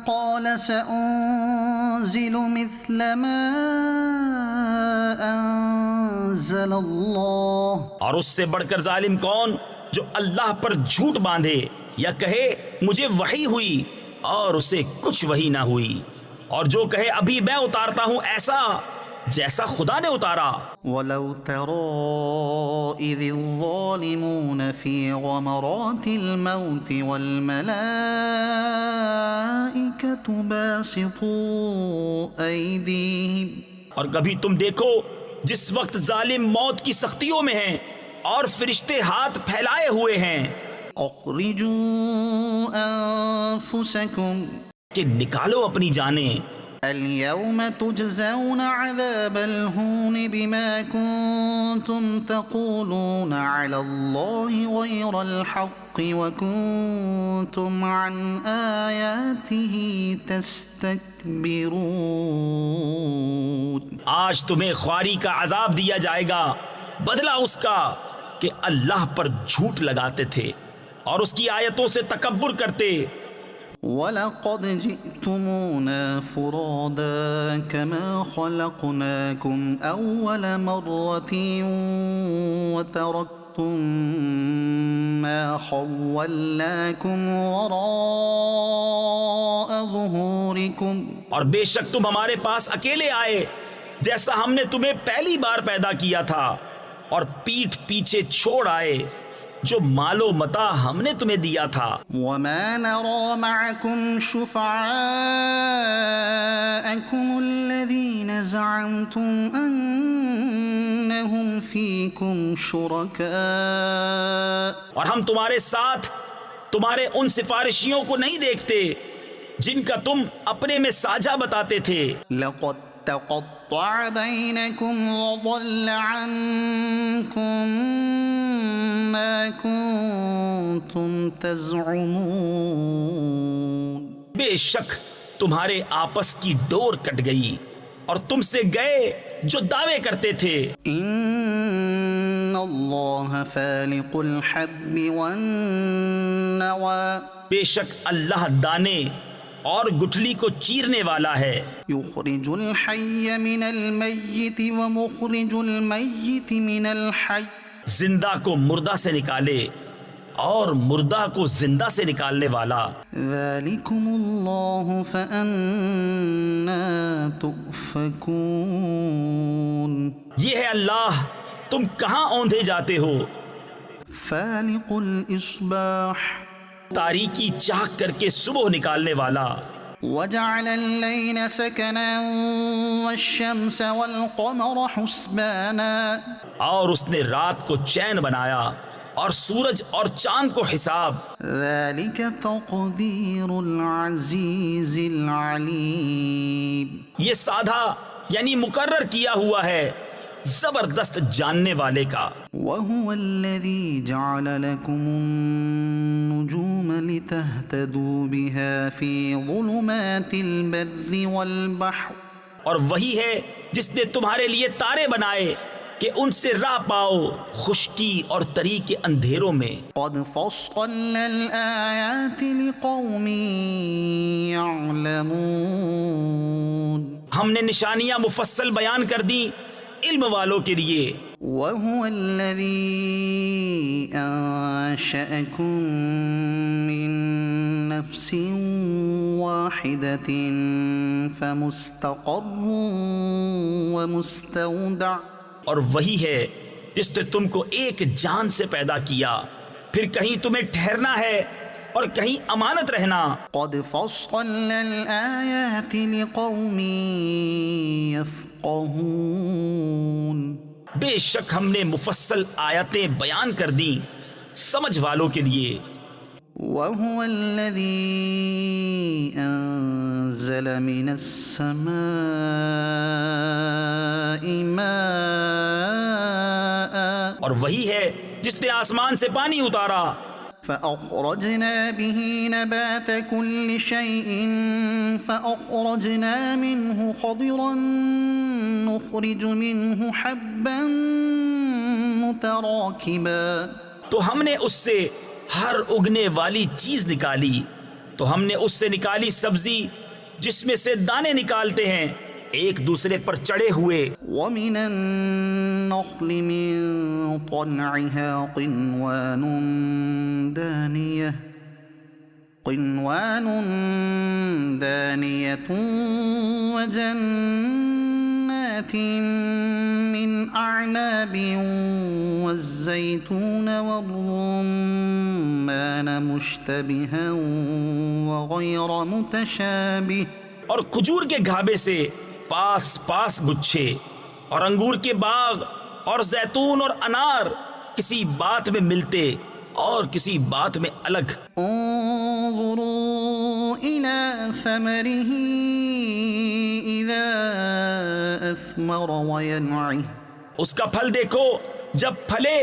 قال سأنزل مثل ما أنزل الله. اور اس سے بڑھ کر ظالم کون جو اللہ پر جھوٹ باندھے یا کہے مجھے وحی ہوئی اور اسے کچھ وحی نہ ہوئی، اور جو کہے ابھی میں اتارتا ہوں ایسا جیسا خدا نے اتارا. ولو ترى إذ الظالمون في غمرات الموت والملائكة باسطوا أيديهم. اور کبھی تم دیکھو جس وقت ظالم موت کی سختیوں میں ہیں اور فرشتے ہاتھ پھیلائے ہوئے ہیں اخرجوا انفسکم کہ نکالو اپنی جانیں. اليوم تجزون عذاب الهون بما كنتم تقولون على الله غير الحق وكنتم عن آياته تستكبرون. آج تمہیں خواری کا عذاب دیا جائے گا بدلہ اس کا کہ اللہ پر جھوٹ لگاتے تھے اور اس کی آیتوں سے تکبر کرتے. وَلَقَدْ جِئْتُمُونَا فُرَادًا كَمَا خَلَقْنَاكُمْ أَوَّلَ مَرَّةٍ وَتَرَكْتُمْ مَا خَوَّلْنَاكُمْ وَرَاءَ ظُهُورِكُمْ. اور بے شک تم ہمارے پاس اکیلے آئے جیسا ہم نے تمہیں پہلی بار پیدا کیا تھا، اور پیٹھ پیچھے چھوڑ آئے جو مال و متاع ہم نے تمہیں دیا تھا. وَمَا نَرَى مَعَكُمْ شُفَعَاءَكُمُ الَّذِينَ زَعَمْتُمْ أَنَّهُمْ فِيكُمْ شُرَكَاءُ. اور ہم تمہارے ساتھ تمہارے ان سفارشیوں کو نہیں دیکھتے جن کا تم اپنے میں ساجھا بتاتے تھے. لَقَدْ تَقَطَّعَ بَيْنَكُمْ وَضَلَّ عَنْكُمْ مَا كُنْتُمْ تَزْعُمُونَ. بے شک تمہارے آپس کی ڈور کٹ گئی اور تم سے گئے جو دعوے کرتے تھے. إِنَّ اللَّهَ فَالِقُ الْحَبِّ وَالنَّوَىٰ. بے شک اللہ دانے اور گٹھلی کو چیرنے والا ہے. يُخْرِجُ الْحَيَّ مِنَ الْمَيِّتِ وَمُخْرِجُ الْمَيِّتِ مِنَ الْحَيِّ. زندہ کو مردہ سے نکالے اور مردہ کو زندہ سے نکالنے والا. ذَلِكُمُ اللَّهُ فَأَنَّىٰ تُؤْفَكُونَ. یہ ہے اللہ، تم کہاں اوندھے جاتے ہو. فَالِقُ الْإِصْبَاحِ. تاریکی چاک کر کے صبح نکالنے والا. وَجَعَلَ اللَّيْلَ سَكَنًا وَالشَّمْسَ وَالْقَمَرَ حُسْبَانًا. اور اس نے رات کو چین بنایا اور سورج اور چاند کو حساب. ذلك تقدير العزيز العليم. یہ سادھا یعنی مقرر کیا ہوا ہے زبردست جاننے والے کا. وهو الذي جعل لكم النجوم لتهتدوا بها في ظلمات البر والبحر. اور وہی ہے جس نے تمہارے لیے تارے بنائے کہ ان سے راہ پاؤ خشکی اور تری کے اندھیروں میں. قد فصلنا الآيات لقوم يعلمون. ہم نے نشانیاں مفصل بیان کر دی علم والوں کے لیے. وهو الذي أنشأكم من نفس واحدة فمستقر ومستودع. اور وہی ہے جس نے تم کو ایک جان سے پیدا کیا پھر کہیں تمہیں ٹھہرنا ہے اور کہیں امانت رہنا. قد فصلنا الآيات لقوم يفقهون. بے شک ہم نے مفصل آیتیں بیان کر دیں سمجھ والوں کے لیے. وهو الذي أنزل من السماء ماء. اور وہی ہے جس نے آسمان سے پانی اتارا فأخرجنا به نبات كل شيء فأخرجنا منه خضرا نخرج منه حبا متراكبا. تو ہم نے اس سے ہر اگنے والی چیز نکالی تو ہم نے اس سے نکالی سبزی جس میں سے دانے نکالتے ہیں ایک دوسرے پر چڑھے ہوئے. ومن النخل من طلعها قنوان دانية وجنات من أعناب والزيتون والرمان مشتبها وغير متشابه. اور کھجور کے گھابے سے پاس پاس گچھے اور انگور کے باغ اور زیتون اور انار کسی بات میں ملتے اور کسی بات میں الگ. انظروا إلى ثمره إذا أثمر وينعه. اس کا پھل دیکھو جب پھلے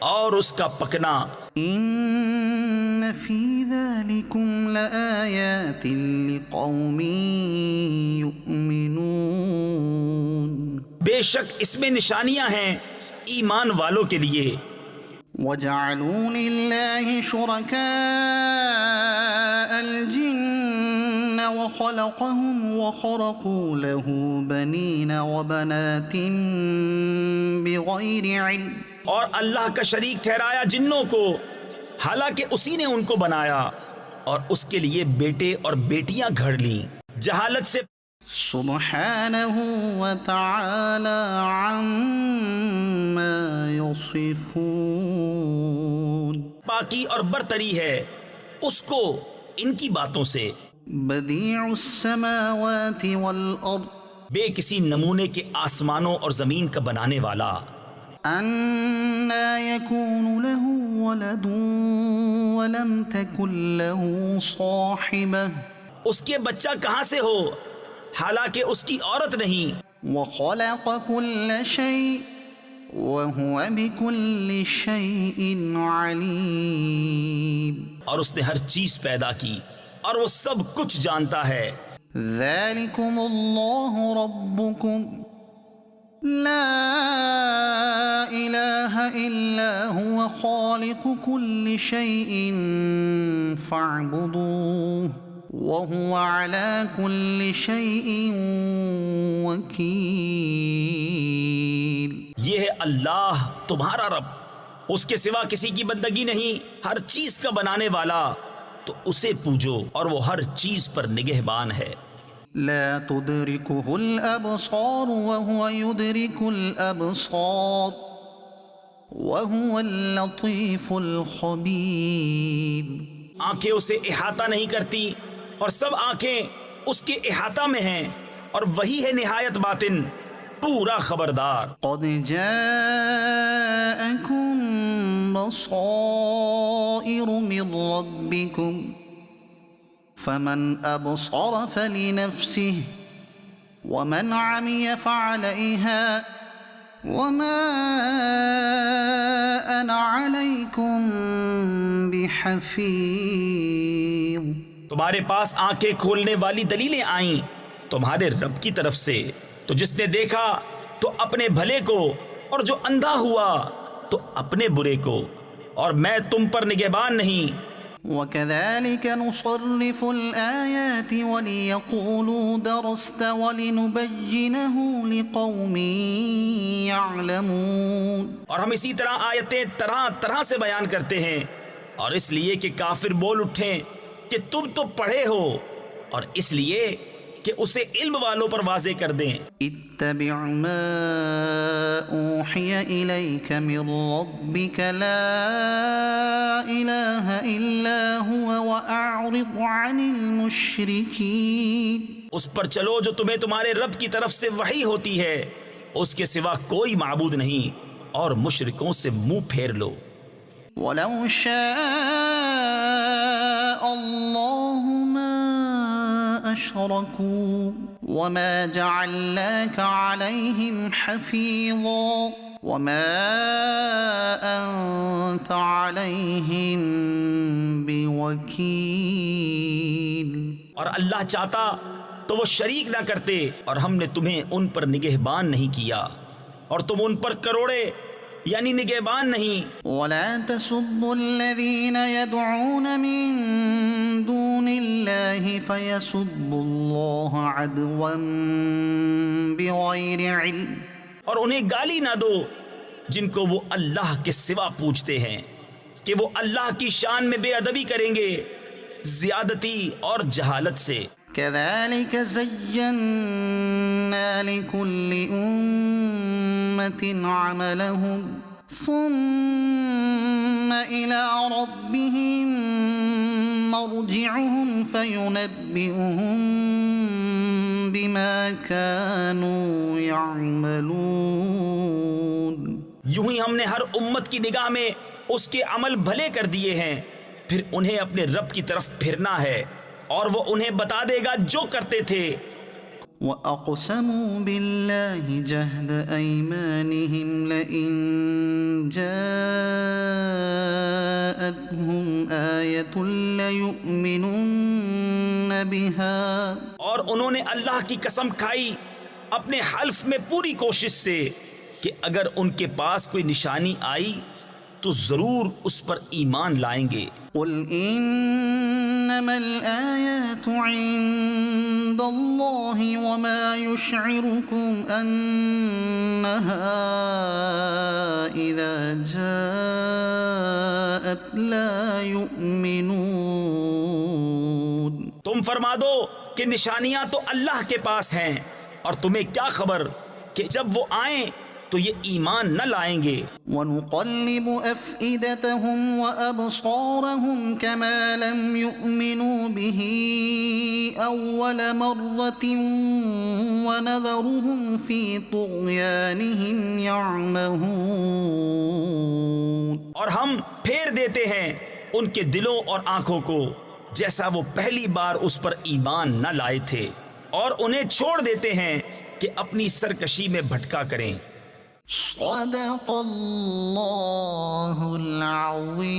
اور اس کا پکنا. إن في ذلكم لآيات لقوم يؤمنون. بے شک اس میں نشانیاں ہیں ایمان والوں کے لیے. وجعلوا لله شركاء الجن وخلقهم وخرقوا له بنين وبنات بغير علم. اور اللہ کا شریک ٹھہرایا جنوں کو حالانکہ اسی نے ان کو بنایا اور اس کے لیے بیٹے اور بیٹیاں گھڑ لیں جہالت سے. سبحانه وتعالى عما يصفون. پاکی اور برتری ہے اس کو ان کی باتوں سے. بديع السماوات والأرض. بے کسی نمونے کے آسمانوں اور زمین کا بنانے والا. أَنَّى يَكُونُ لَهُ وَلَدٌ وَلَمْ تَكُنْ لَهُ صَاحِبَةٌ. اس کے بچہ کہاں سے ہو حالانکہ اس کی عورت نہیں. وَخَلَقَ كُلَّ شَيْءٍ وَهُوَ بِكُلِّ شَيْءٍ عَلِيمٌ. اور اس نے ہر چیز پیدا کی اور وہ سب کچھ جانتا ہے. ذَلِكُمُ اللَّهُ رَبُّكُمْ لا إله إلا هو خالق كل شيء فاعبدوه وهو على كل شيء وكيل. یہ ہے اللہ تمہارا رب اس کے سوا کسی کی بندگی نہیں ہر چیز کا بنانے والا تو اسے پوجو اور وہ ہر چیز پر نگہبان ہے. لا تدركه الأبصار وهو يدرك الأبصار وهو اللطيف الخبير. آنکھیں اسے احاطہ نہیں کرتی اور سب آنکھیں اس کے احاطہ میں ہیں اور وہی ہے نہایت باطن پورا خبردار. قد جاءكم بصائر من ربكم فمن أبصر فلنفسه ومن عمي فعليها وما أنا عليكم بحفيظ۔ تمہارے پاس آنکھیں کھولنے والی دلیلیں آئیں تمہارے رب کی طرف سے، تو جس نے دیکھا تو اپنے بھلے کو، اور جو اندھا ہوا تو اپنے برے کو، اور میں تم پر نگہبان نہیں۔ وَكَذَلِكَ نُصَرِّفُ الْآيَاتِ وَلِيَقُولُوا دَرَسْتَ وَلِنُبَيِّنَهُ لِقَوْمٍ يَعْلَمُونَ۔ اور ہم اسی طرح آیتیں طرح طرح سے بیان کرتے ہیں، اور اس لیے کہ کافر بول اٹھیں کہ تم تو پڑھے ہو، اور اس لیے کہ اسے علم والوں پر واضح کر دیں۔ اتبع ما اوحی الیک من ربک لا الہ الا هو واعرض عن المشرکین۔ اس پر چلو جو تمہیں تمہارے رب کی طرف سے وحی ہوتی ہے، اس کے سوا کوئی معبود نہیں، اور مشرکوں سے منہ پھیر لو۔ وَلَوْ شَاءَ اللَّهُ مَا أَشْرَكُوا وَمَا جَعَلْنَاكَ عَلَيْهِمْ حَفِيظًا وَمَا أَنْتَ عَلَيْهِمْ بِوَكِيلٍ۔ اور اللہ چاہتا تو وہ شریک نہ کرتے، اور ہم نے تمہیں ان پر نگہبان نہیں کیا، اور تم ان پر کروڑے یعنی نگہبان نہیں۔ وَلَا تَسُبُّوا الَّذِينَ يَدْعُونَ مِن دُونِ اللَّهِ فَيَسُبُّوا اللَّهَ عَدْوًا بِغَيْرِ عِلْمٍ۔ اور انہیں گالی نہ دو جن کو وہ اللہ کے سوا پوچھتے ہیں، کہ وہ اللہ کی شان میں بے ادبی کریں گے زیادتی اور جہالت سے۔ كَذَلِكَ زَيَّنَّا لِكُلِّ أُمَّةٍ عَمَلَهُمْ ثُمَّ إِلَى رَبِّهِمْ مَرْجِعُهُمْ فَيُنَبِّئُهُم بِمَا كَانُوا يَعْمَلُونَ۔ یوں ہی ہم نے ہر امت کی نگاہ میں اس کے عمل بھلے کر دیے ہیں، پھر انہیں اپنے رب کی طرف پھرنا ہے، اور وہ انہیں بتا دے گا جو کرتے تھے۔ وَأَقْسَمُوا بِاللَّهِ جَهْدَ أَيْمَانِهِمْ لَئِن جَاءَتْهُمْ آيَةٌ لَيُؤْمِنُنَّ بِهَا۔ اور انہوں نے اللہ کی قسم کھائی اپنے حلف میں پوری کوشش سے کہ اگر ان کے پاس کوئی نشانی آئی تو ضرور اس پر ایمان لائیں گے۔ قُلْ إِنَّمَا الْآيَاتُ عِندَ اللَّهِ وَمَا يُشْعِرُكُمْ أَنَّهَا إِذَا جَاءَتْ لَا يُؤْمِنُونَ۔ تم فرما دو کہ نشانیاں تو اللہ کے پاس ہیں، اور تمہیں کیا خبر کہ جب وہ آئیں تو یہ ایمان نہ لائیں گے۔ وَنُقَلِّبُ أَفْئِدَتَهُمْ وَأَبْصَارَهُمْ كَمَا لَمْ يُؤْمِنُوا بِهِ أَوَّلَ مَرَّةٍ وَنَذَرُهُمْ فِي طُغْيَانِهِمْ يَعْمَهُونَ۔ اور ہم پھیر دیتے ہیں ان کے دلوں اور آنکھوں کو جیسا وہ پہلی بار اس پر ایمان نہ لائے تھے، اور انہیں چھوڑ دیتے ہیں کہ اپنی سرکشی میں بھٹکا کریں۔ صدق اللہ العظیم۔